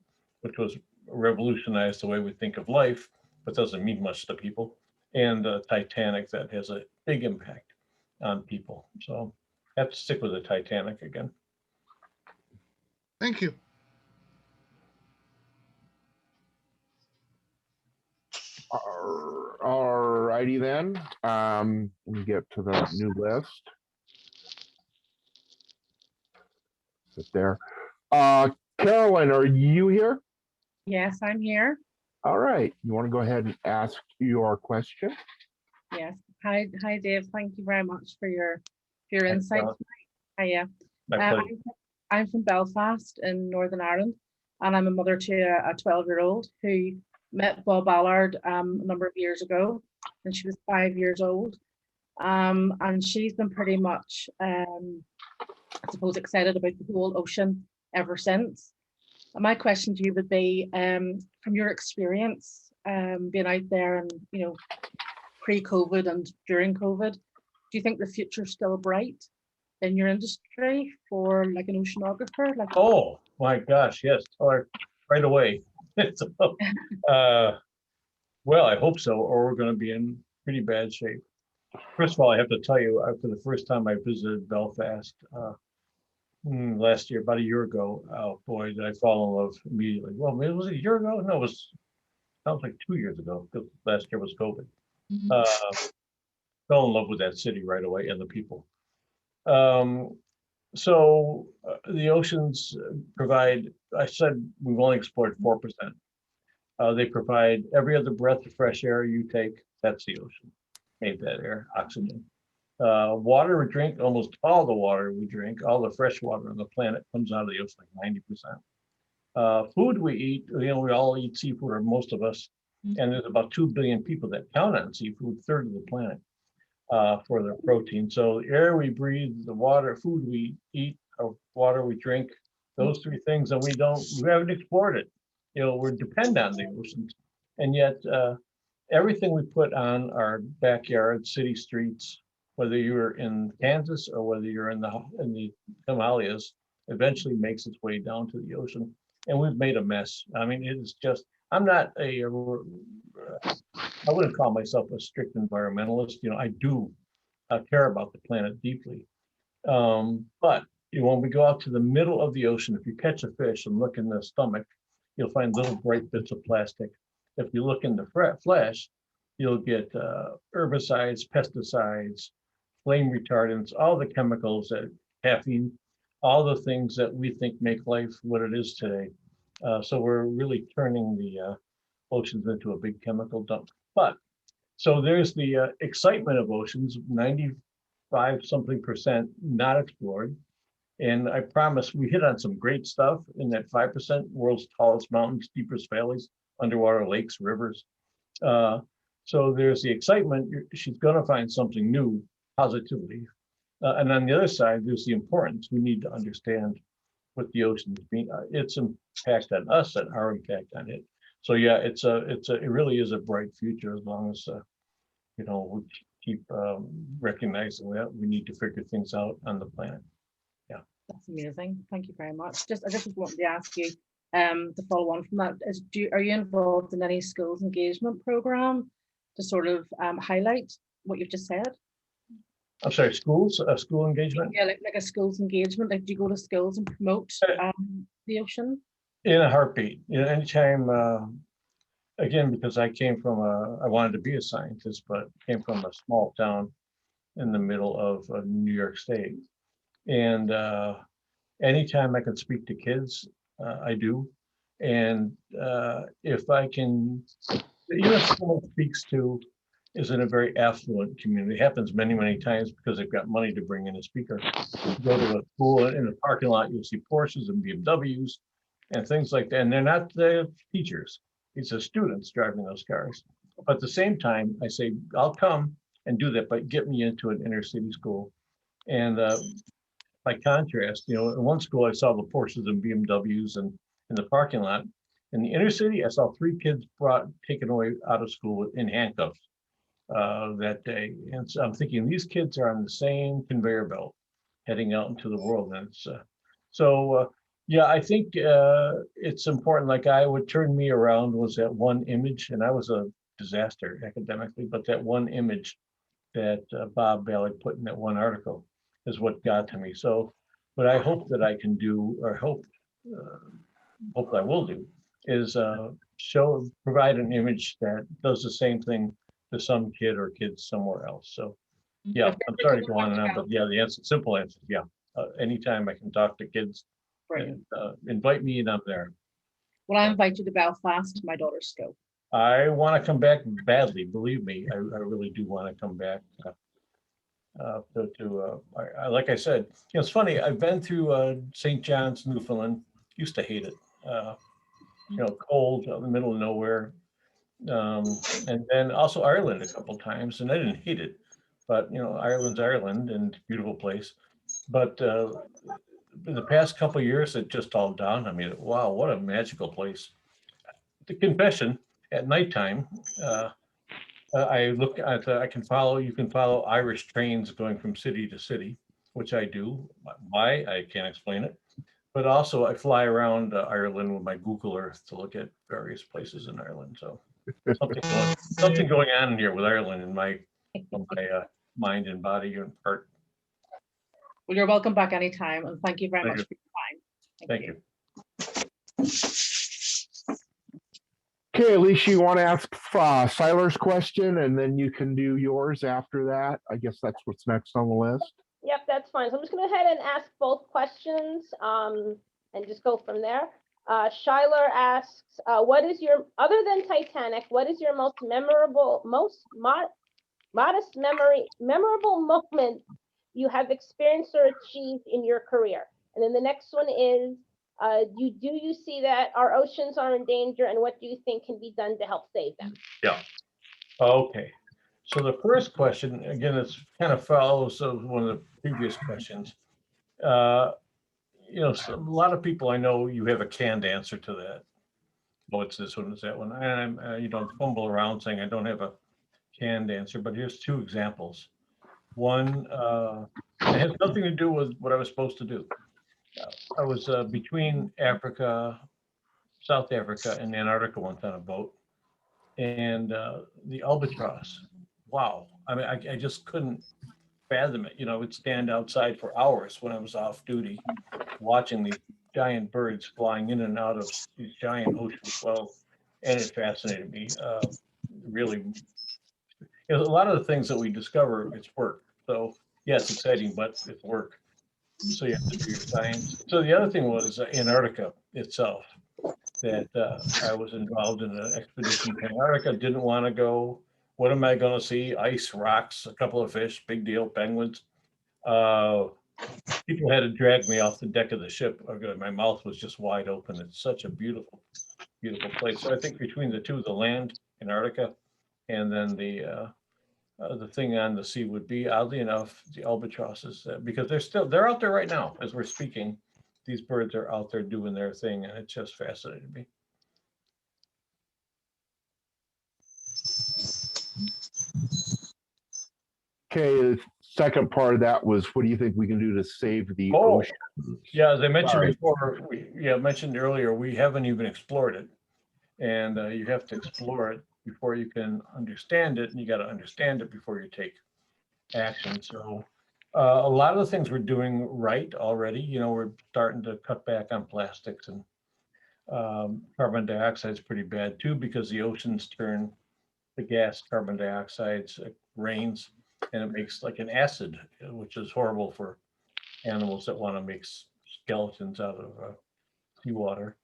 which was revolutionized the way we think of life, but doesn't mean much to people. And Titanic, that has a big impact on people. So I have to stick with the Titanic again. Thank you. All righty then. Let me get to the new list. Sit there. Carolyn, are you here? Yes, I'm here. All right. You want to go ahead and ask your question? Yes. Hi, Dave. Thank you very much for your insights. Hiya. I'm from Belfast in Northern Ireland, and I'm a mother to a 12-year-old who met Bob Ballard a number of years ago, and she was 5 years old. And she's been pretty much, I suppose, excited about the whole ocean ever since. And my question to you would be, from your experience being out there and, you know, pre-COVID and during COVID, do you think the future's still bright in your industry for like an oceanographer? Like, Oh my gosh, yes, tell her right away. So, well, I hope so, or we're going to be in pretty bad shape. First of all, I have to tell you, for the first time I visited Belfast last year, about a year ago. Oh boy, did I fall in love immediately. Well, maybe was it a year ago? No, it was sounds like 2 years ago, because last year was COVID. Fell in love with that city right away and the people. So the oceans provide, I said we've only explored 4%. They provide every other breath of fresh air you take, that's the ocean. Made that air, oxygen. Water we drink, almost all the water we drink, all the fresh water on the planet comes out of the ocean, like 90%. Food we eat, you know, we all eat seafood, or most of us, and there's about 2 billion people that count on seafood, third of the planet, for their protein. So the air we breathe, the water, food we eat, or water we drink, those three things, and we haven't explored it. You know, we're dependent on the oceans, and yet everything we put on our backyard, city streets, whether you're in Kansas or whether you're in the Himalayas, eventually makes its way down to the ocean, and we've made a mess. I mean, it's just, I'm not I wouldn't call myself a strict environmentalist. You know, I do care about the planet deeply. But you know, when we go out to the middle of the ocean, if you catch a fish and look in the stomach, you'll find little bright bits of plastic. If you look in the flesh, you'll get herbicides, pesticides, flame retardants, all the chemicals, that caffeine, all the things that we think make life what it is today. So we're really turning the oceans into a big chemical dump. But so there's the excitement of oceans, 95 something percent not explored. And I promise we hit on some great stuff in that 5%, world's tallest mountains, deepest valleys, underwater lakes, rivers. So there's the excitement. She's going to find something new, positively. And on the other side, there's the importance. We need to understand what the oceans mean, its impact on us and our impact on it. So yeah, it really is a bright future, as long as you know, we keep recognizing that we need to figure things out on the planet. Yeah, that's amazing. Thank you very much. I just wanted to ask you, to follow on from that, are you involved in any schools engagement program to sort of highlight what you've just said? I'm sorry, school engagement? Yeah, like a schools engagement. Like, do you go to schools and promote the ocean? In a heartbeat. You know, anytime, again, because I came from I wanted to be a scientist, but came from a small town in the middle of New York State. And anytime I can speak to kids, I do. And if I can, even if someone speaks to is in a very affluent community. It happens many, many times because they've got money to bring in a speaker. You go to a school in the parking lot, you'll see Porsches and BMWs and things like that. And they're not the teachers. It's the students driving those cars. But at the same time, I say, I'll come and do that, but get me into an inner city school. And by contrast, you know, in one school, I saw the Porsches and BMWs and in the parking lot. In the inner city, I saw 3 kids taken away out of school in handcuffs that day. And so I'm thinking these kids are on the same conveyor belt heading out into the world. And it's, yeah, I think it's important. Like, what turned me around was that one image, and I was a disaster academically, but that one image that Bob Ballard put in that one article is what got to me. So what I hope that I can do, or hope I will do, is provide an image that does the same thing to some kid or kids somewhere else. So yeah, I'm sorry to go on and on, but yeah, the simple answer is yeah. Anytime I can talk to kids, and, invite me and I'm there. Well, I invite you to Belfast to my daughter's school. I want to come back badly, believe me. I really do want to come back. Like I said, you know, it's funny. I've been through St. John's, Newfoundland. Used to hate it. You know, cold, out in the middle of nowhere. And then also Ireland a couple times, and I didn't hate it, but Ireland's Ireland and beautiful place. But in the past couple of years, it just all dawned on me that, wow, what a magical place. The confession, at nighttime, I look at, you can follow Irish trains going from city to city, which I do. Why? I can't explain it. But also I fly around Ireland with my Google Earth to look at various places in Ireland. So something going on here with Ireland in my mind and body and heart. Well, you're welcome back anytime, and thank you very Thank much you. for your time. Thank you. Okay, Alicia, you want to ask Siler's question, and then you can do yours after that. I guess that's what's next on the list. Yep, that's fine. So I'm just going to go ahead and ask both questions and just go from there. Shyler asks, what is your, other than Titanic, what is your most memorable, memorable moment you have experienced or achieved in your career? And then the next one is, do you see that our oceans are in danger, and what do you think can be done to help save them? Yeah. Okay. So the first question, again, it's kind of follows one of the previous questions. So a lot of people I know, you have a canned answer to that. Oh, it's this one, it's that one. And I'm, fumble around saying I don't have a canned answer, but here's two examples. One, it has nothing to do with what I was supposed to do. I was between South Africa and Antarctica once on a boat, and the albatross. Wow. I mean, I just couldn't fathom it. I would stand outside for hours when I was off duty, watching these giant birds flying in and out of these giant ocean swells, and it fascinated me. Really, a lot of the things that we discover, it's work. So yeah, it's exciting, but it's work. So you have to do your science. So the other thing was Antarctica itself, that I was involved in an expedition to Antarctica, didn't want to go. What am I going to see? Ice, rocks, a couple of fish, big deal, penguins. People had to drag me off the deck of the ship. My mouth was just wide open. It's such a beautiful, beautiful place. So I think between the two, the land, Antarctica, and then the thing on the sea would be, oddly enough, the albatrosses, because they're out there right now as we're speaking. These birds are out there doing their thing, and it just fascinated me. Okay, the second part of that was, what do you think we can do to save the Oh, ocean? yeah, as I mentioned Sorry. before, mentioned earlier, we haven't even explored it. And you have to explore it before you can understand it, and you got to understand it before you take action. So a lot of the things we're doing right already, we're starting to cut back on plastics, and carbon dioxide is pretty bad too, because the oceans turn the gas carbon dioxide, rains, and it makes like an acid, which is horrible for animals that want to make skeletons out of seawater.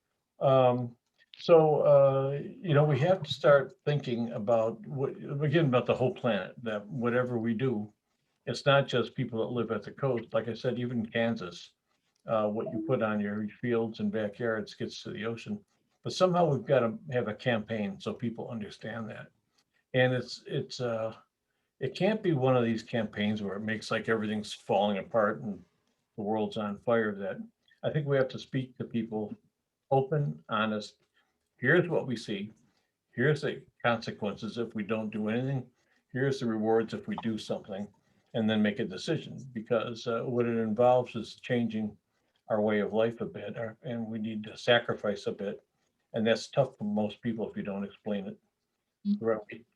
So we have to start thinking about about the whole planet, that whatever we do, it's not just people that live at the coast. Like I said, even Kansas, what you put on your fields and backyards gets to the ocean. But somehow we've got to have a campaign so people understand that. And it can't be one of these campaigns where it makes like everything's falling apart and the world's on fire. That I think we have to speak to people open, honest. Here's what we see. Here's the consequences if we don't do anything. Here's the rewards if we do something, and then make a decision. Because what it involves is changing our way of life a bit, and we need to sacrifice a bit. And that's tough for most people if you don't explain it.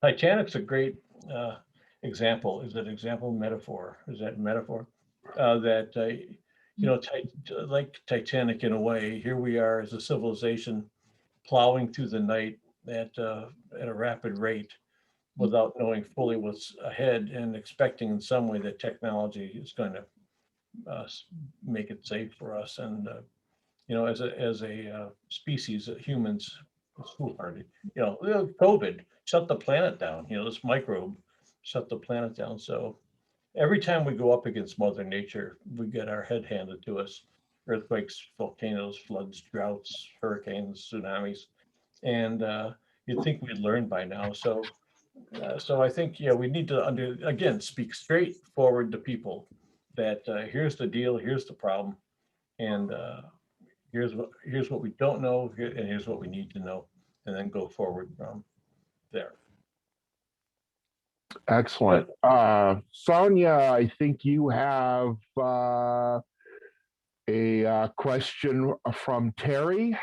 Titanic's a great example. Is that example metaphor? Is that metaphor? Like Titanic in a way, here we are as a civilization plowing through the night at a rapid rate without knowing fully what's ahead, and expecting in some way that technology is going to make it safe for us. And as a species, humans, it's foolhardy. COVID shut the planet down. This microbe shut the planet down. So every time we go up against Mother Nature, we get our head handed to us. Earthquakes, volcanoes, floods, droughts, hurricanes, tsunamis. And, you'd think we'd learn by now. So, so I think, yeah, we need to again, speak straight forward to people that here's the deal, here's the problem, and here's what we don't know, and here's what we need to know, and then go forward from there. Excellent. Sonia, I think you have a question from Terry,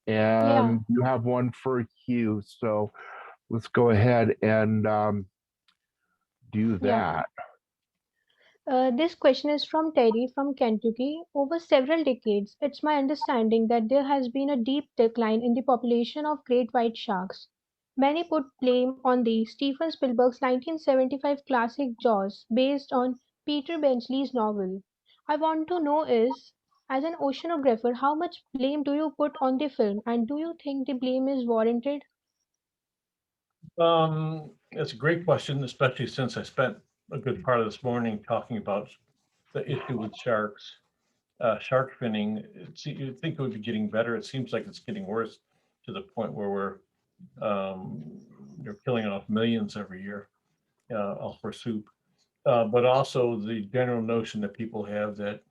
and you have one for Hugh. So let's go ahead and do that. This question is from Terry from Kentucky. Over several decades, it's my understanding that there has been a deep decline in the population of great white sharks. Many put blame on the Steven Spielberg's 1975 classic Jaws, based on Peter Benchley's novel. I want to know is, as an oceanographer, how much blame do you put on the film, and do you think the blame is warranted? It's a great question, especially since I spent a good part of this morning talking about the issue with sharks. Shark finning, you'd think it would be getting better. It seems like it's getting worse to the point where they're killing off millions every year, all for soup. But also the general notion that people have that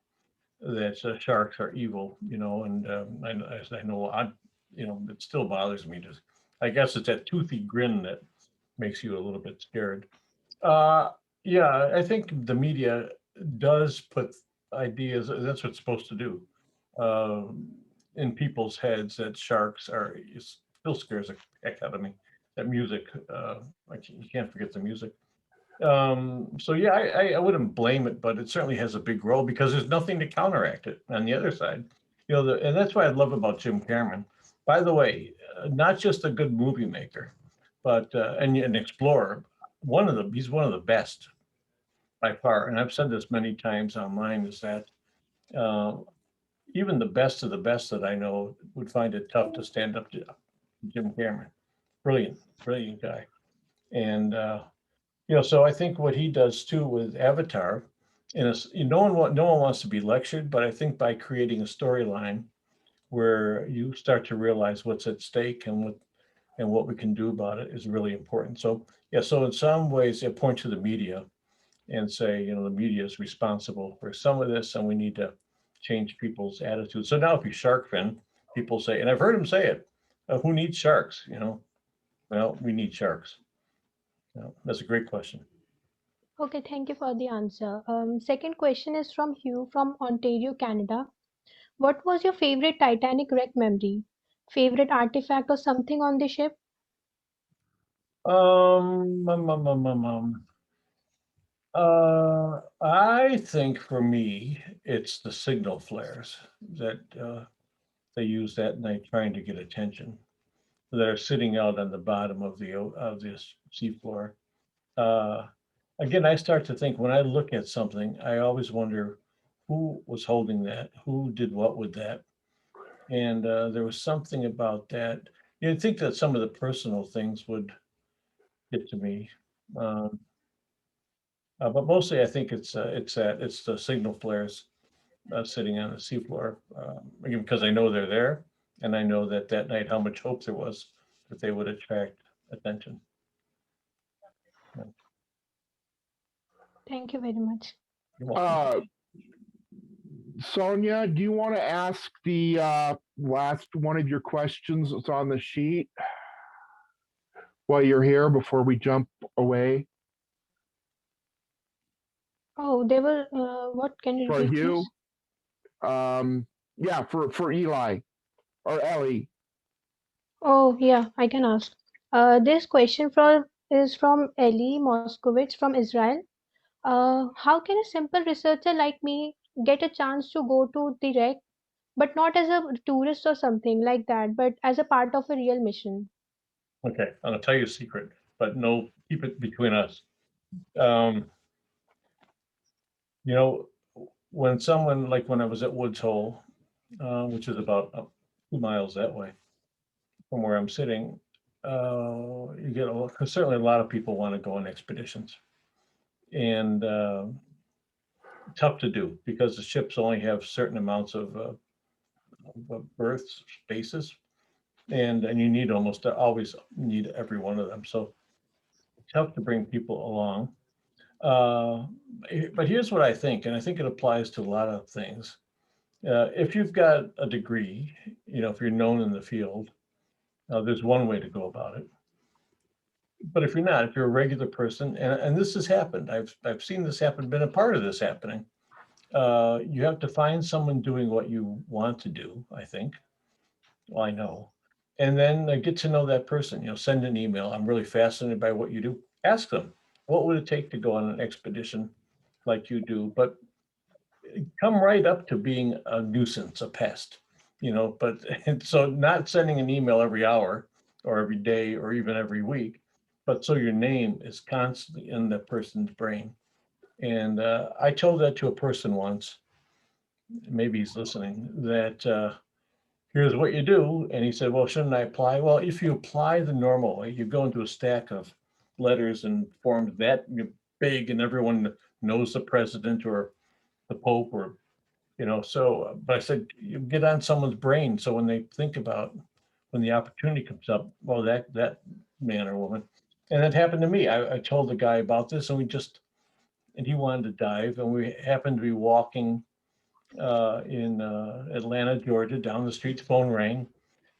sharks are evil, and I know, it still bothers me. I guess it's that toothy grin that makes you a little bit scared. Yeah, I think the media does put ideas, that's what it's supposed to do, in people's heads that sharks are, it still scares the heck out of me. That music, you can't forget the music. So yeah, I wouldn't blame it, but it certainly has a big role because there's nothing to counteract it on the other side. And that's what I love about Jim Cameron. By the way, not just a good movie maker, but and an explorer. He's one of the best by far. And I've said this many times online, is that even the best of the best that I know would find it tough to stand up to Jim Cameron. Brilliant, brilliant guy. And so I think what he does too with Avatar, no one wants to be lectured, but I think by creating a storyline where you start to realize what's at stake and what we can do about it is really important. So yeah, so in some ways they point to the media and say, the media is responsible for some of this, and we need to change people's attitudes. So now if you shark fin, people say, and I've heard him say it, who needs sharks? Well, we need sharks. That's a great question. Okay, thank you for the answer. Second question is from Hugh from Ontario, Canada. What was your favorite Titanic wreck memory? Favorite artifact or something on the ship? I think for me, it's the signal flares that they use that night trying to get attention, that are sitting out on the bottom of this seafloor. Again, I start to think when I look at something, I always wonder who was holding that, who did what with that. And there was something about that. You'd think that some of the personal things would get to me. But mostly I think it's the signal flares sitting on the seafloor, again, because I know they're there, and I know that night how much hope there was that they would attract attention. Thank you very much. You're welcome. Sonia, do you want to ask the last one of your questions that's on the sheet while you're here before we jump away? Oh, they were, what can you For repeat, you? please? Yeah, for Eli or Ellie. Oh, yeah, I can ask. This question is from Ellie Moskowitz from Israel. How can a simple researcher like me get a chance to go to the wreck, but not as a tourist or something like that, but as a part of a real mission? Okay, I'm gonna tell you a secret, but no, keep it between us. Um, when someone, like when I was at Woods Hole, which is about 2 miles that way from where I'm sitting, you get certainly a lot of people want to go on expeditions, and tough to do because the ships only have certain amounts of berth spaces. and you need almost always need every one of them. So it's tough to bring people along. But here's what I think, and I think it applies to a lot of things. If you've got a degree, if you're known in the field, there's one way to go about it. But if you're not, if you're a regular person, and this has happened, I've seen this happen, been a part of this happening. You have to find someone doing what you want to do, I think. Well, I know. And then get to know that person, send an email. I'm really fascinated by what you do. Ask them, what would it take to go on an expedition like you do? But come right up to being a nuisance, a pest, but so not sending an email every hour or every day or even every week, but so your name is constantly in the person's brain. And I told that to a person once, maybe he's listening, that here's what you do. And he said, well, shouldn't I apply? Well, if you apply the normal way, you go into a stack of letters and forms that big and everyone knows the president or the Pope or, so, but I said, you get on someone's brain. So when they think about when the opportunity comes up, well, that man or woman, and that happened to me. I told the guy about this and and he wanted to dive, and we happened to be walking in Atlanta, Georgia, down the street. The phone rang,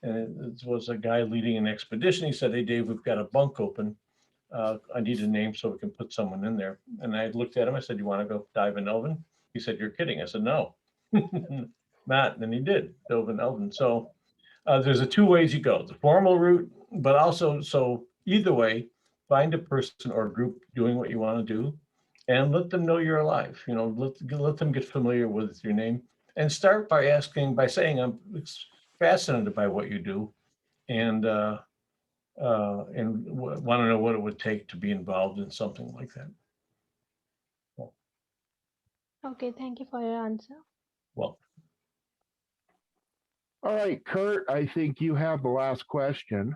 and it was a guy leading an expedition. He said, hey, Dave, we've got a bunk open. I need a name so we can put someone in there. And I looked at him. I said, you want to go dive in Elvin? He said, you're kidding. I said, no, not. And he did, dove in Elvin. So there's a two ways you go, the formal route, but also, so either way, find a person or a group doing what you want to do and let them know you're alive. Let them get familiar with your name and start by saying, I'm fascinated by what you do and want to know what it would take to be involved in something like that. Okay, thank you for your answer. Well, All right, Kurt, I think you have the last question.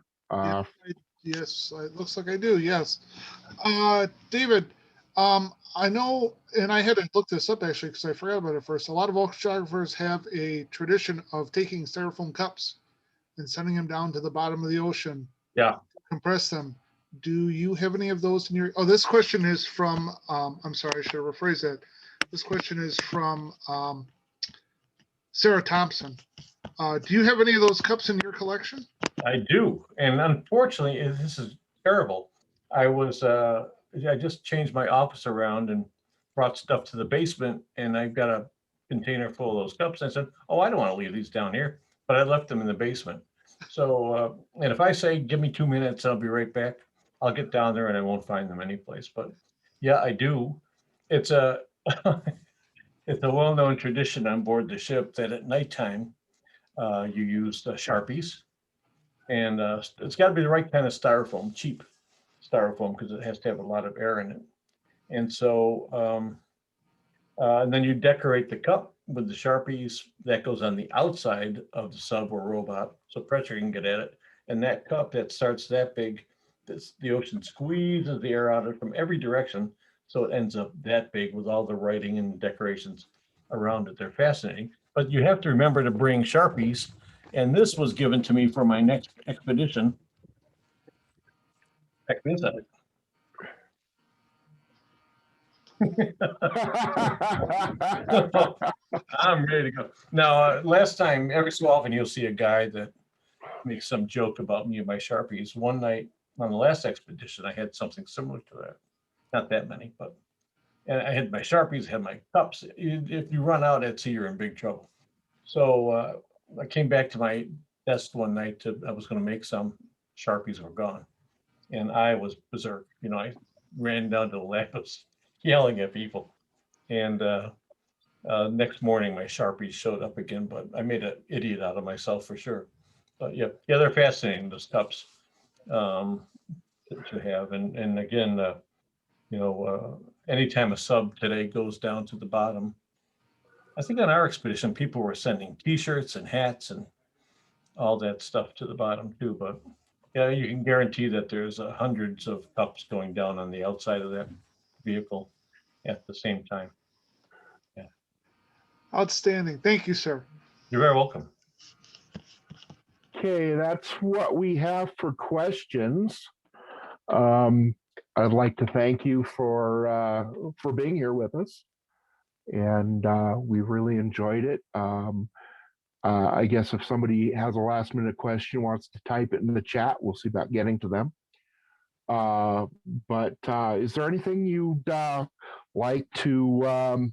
Yes, it looks like I do. Yes. David, I know, and I had to look this up actually because I forgot about it first. A lot of oceanographers have a tradition of taking styrofoam cups and sending them down to the bottom of the ocean. Yeah. Compress them. Do you have any of those in your? Oh, this question is from. I'm sorry, I should rephrase that. This question is from Sarah Thompson. Do you have any of those cups in your collection? I do, and unfortunately, this is terrible. I just changed my office around and brought stuff to the basement, and I've got a container full of those cups. I said, oh, I don't want to leave these down here, but I left them in the basement. So, and if I say, give me 2 minutes, I'll be right back, I'll get down there and I won't find them anyplace. But yeah, I do. It's a, it's a well-known tradition on board the ship that at nighttime, you use Sharpies. And it's got to be the right kind of styrofoam, cheap styrofoam, because it has to have a lot of air in it. And so, and then you decorate the cup with the Sharpies. That goes on the outside of the sub or robot, so pressure can get at it. And that cup that starts that big, the ocean squeezes the air out of it from every direction, so it ends up that big with all the writing and decorations around it. They're fascinating. But you have to remember to bring Sharpies. And this was given to me for my next expedition. Check this out. I'm ready to go. Now, last time, every so often, you'll see a guy that makes some joke about me and my Sharpies. One night on the last expedition, I had something similar to that. Not that many, but and I had my Sharpies, had my cups. If you run out at sea, you're in big trouble. So I came back to my desk one night I was going to make some. Sharpies were gone, and I was berserk. I ran down to the lab, was yelling at people, and next morning my Sharpies showed up again. But I made an idiot out of myself for sure. But yeah, they're fascinating, those cups to have, and again, anytime a sub today goes down to the bottom. I think on our expedition, people were sending T-shirts and hats and all that stuff to the bottom too. But yeah, you can guarantee that there's hundreds of cups going down on the outside of that vehicle at the same time. Yeah. Outstanding. Thank you, sir. You're very welcome. Okay, that's what we have for questions. I'd like to thank you for being here with us, and we really enjoyed it. I guess if somebody has a last minute question, wants to type it in the chat, we'll see about getting to them. But is there anything you'd like to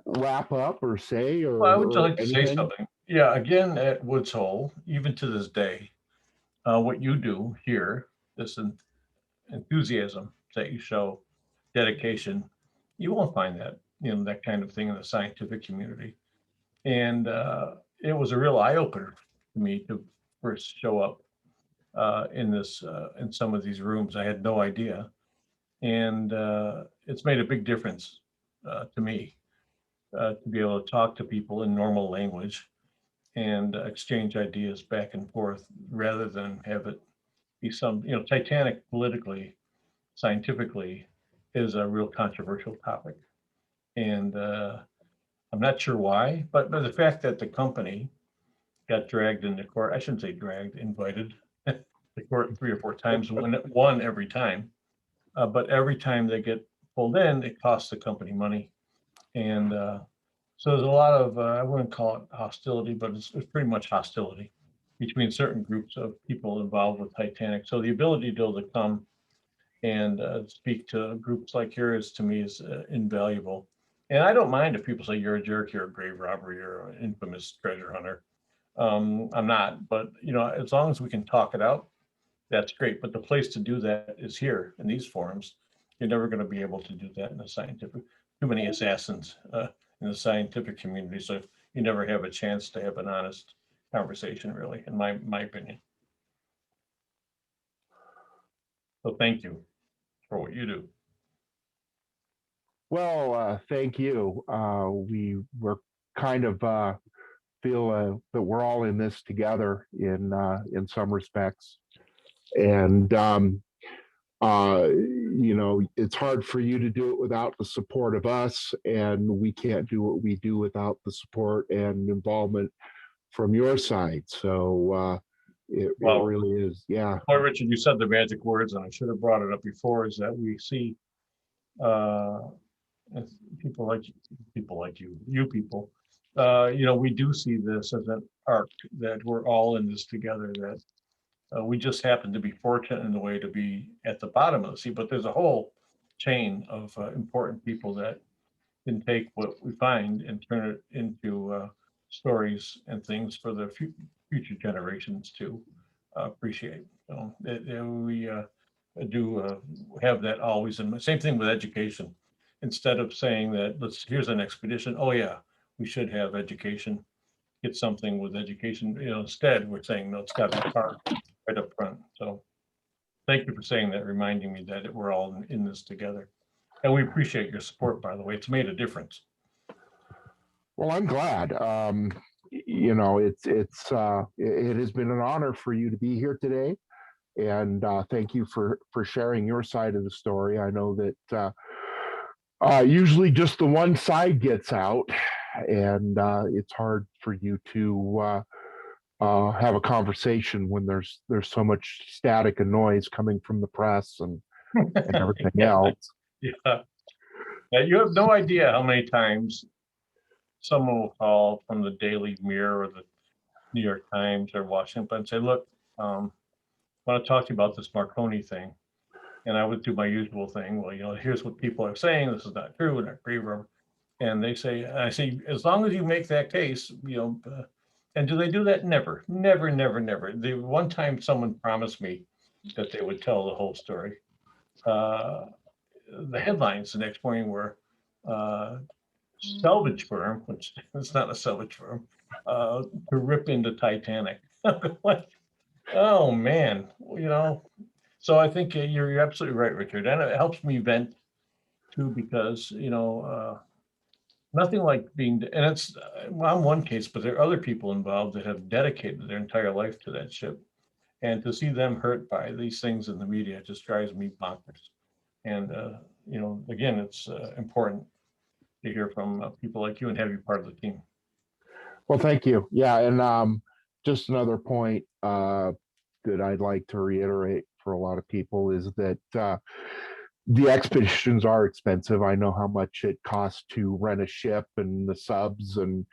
wrap up or say, or, Well, I would or like to say anything? something. Yeah, again, at Woods Hole, even to this day, what you do here, this enthusiasm that you show, dedication, you won't find that, that kind of thing in the scientific community. And it was a real eye opener to me to first show up in some of these rooms. I had no idea, and it's made a big difference to me to be able to talk to people in normal language and exchange ideas back and forth rather than have it be some, Titanic politically, scientifically is a real controversial topic. And I'm not sure why, but the fact that the company got dragged into court, I shouldn't say dragged, invited to court 3 or 4 times, won every time. But every time they get pulled in, it costs the company money. And so there's a lot of, I wouldn't call it hostility, but it's pretty much hostility between certain groups of people involved with Titanic. So the ability to come and speak to groups like yours, to me, is invaluable. And I don't mind if people say you're a jerk, you're a grave robber, you're an infamous treasure hunter. I'm not, but as long as we can talk it out, that's great. But the place to do that is here in these forums. You're never going to be able to do that in the scientific. Too many assassins in the scientific community, so you never have a chance to have an honest conversation, really, in my opinion. So thank you for what you do. Well, thank you. We're kind of feel that we're all in this together in some respects, and it's hard for you to do it without the support of us, and we can't do what we do without the support and involvement from your side. So it really is, yeah. Boy, Richard, you said the magic words, and I should have brought it up before, is that we see people like you people, we do see this as an arc, that we're all in this together, that we just happen to be fortunate in a way to be at the bottom of the sea, but there's a whole chain of important people that can take what we find and turn it into stories and things for the future generations to appreciate. So we do have that always. And same thing with education. Instead of saying that, here's an expedition, oh yeah, we should have education, get something with education. Instead we're saying, no, it's got to be part right up front. So thank you for saying that, reminding me that we're all in this together. And we appreciate your support, by the way. It's made a difference. Well, I'm glad. It has been an honor for you to be here today, and thank you for sharing your side of the story. I know that usually just the one side gets out, and it's hard for you to have a conversation when there's so much static and noise coming from the press and everything else. Yeah. You have no idea how many times someone will call from the Daily Mirror or the New York Times or Washington and say, look, I want to talk to you about this Marconi thing. And I would do my usual thing. Well, here's what people are saying. This is not true. And I agree with them. And I say, as long as you make that case, and do they do that? Never. The one time someone promised me that they would tell the whole story. The headlines the next morning were salvage firm, which it's not a salvage firm, to rip into Titanic. Oh man, So I think you're absolutely right, Richard, and it helps me vent too, because nothing like being, and it's on one case, but there are other people involved that have dedicated their entire life to that ship, and to see them hurt by these things in the media just drives me bonkers. And again, it's important to hear from people like you and have you part of the team. Well, thank you. Yeah, and just another point that I'd like to reiterate for a lot of people is that the expeditions are expensive. I know how much it costs to rent a ship and the subs and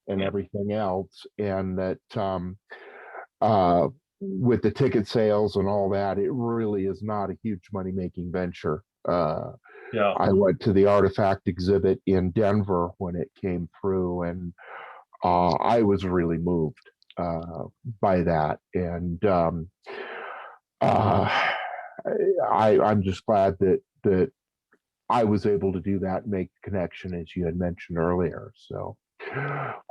everything else, and that with the ticket sales and all that, it really is not a huge money making venture. Yeah. I went to the artifact exhibit in Denver when it came through, and I was really moved by that, and I'm just glad that I was able to do that and make the connection as you had mentioned earlier. So,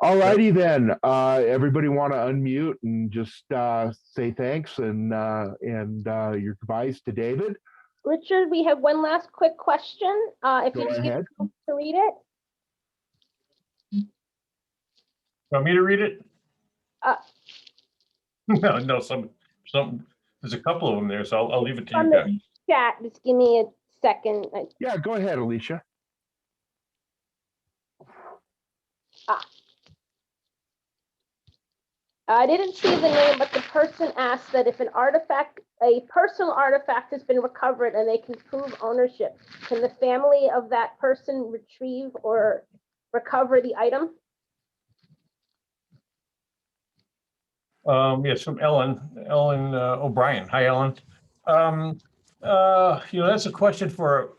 all righty then. Everybody want to unmute and just say thanks and your goodbyes to David. Richard, we have one last quick question. If Go you could ahead. to read it. Want me to read it? Uh, No, some, there's a couple of them there, so I'll leave it to On you the guys. chat, just give me a second. Yeah, go ahead, Alicia. I didn't see the name, but the person asked that if a personal artifact has been recovered and they can prove ownership, can the family of that person retrieve or recover the item? Yes, from Ellen O'Brien. Hi, Ellen. That's a question for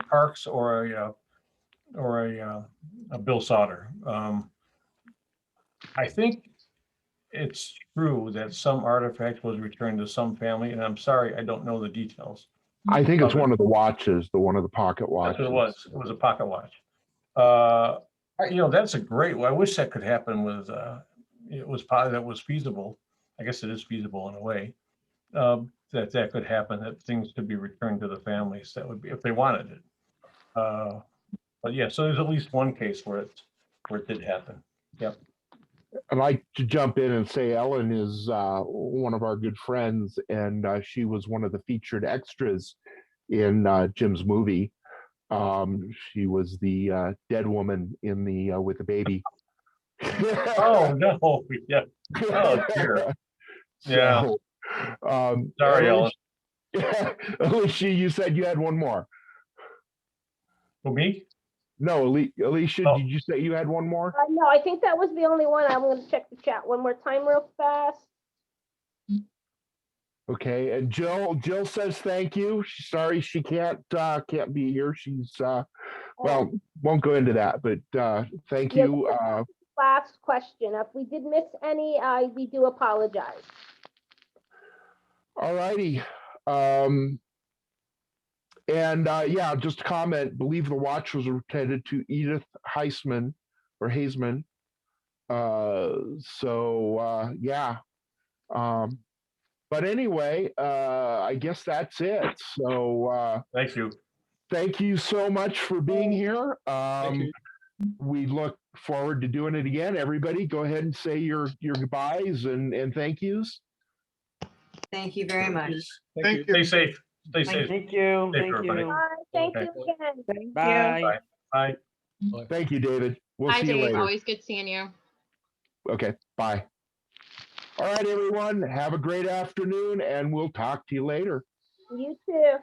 Parks or a Bill Sauter. I think it's true that some artifact was returned to some family, and I'm sorry, I don't know the details. I think it's one of the watches, one of the pocket watches. That's what it was. It was a pocket watch. That's a great. I wish that could happen with. That was feasible. I guess it is feasible in a way. That could happen. That things could be returned to the families. That would be if they wanted it. But yeah, so there's at least one case where it did happen. Yep. I'd like to jump in and say Ellen is one of our good friends, and she was one of the featured extras in Jim's movie. She was the dead woman in the with the baby. Oh no! Yeah. Oh dear. Yeah. So, sorry, Ellen. Alicia, you said you had one more. For me? No, Alicia, did you say you had one more? No, I think that was the only one. I'm going to check the chat one more time real fast. Okay, and Jill says thank you. She's sorry she can't be here. She's won't go into that, but thank you. Last question. If we did miss any, we do apologize. All righty. Just a comment. Believe the watch was intended to Edith Heisman or Hazeman. But anyway, I guess that's it. So thank you. Thank you so much for being here. We look forward to doing it again. Everybody, go ahead and say your goodbyes and thank yous. Thank you very much. Thank you. Stay safe. Stay safe. Thank you. Safe, Thank everybody. you. Thank you again. Bye. Bye. Thank you, David. We'll Bye, see you Dave. later. Always good seeing you. Okay, bye. All right, everyone. Have a great afternoon, and we'll talk to you later. You too.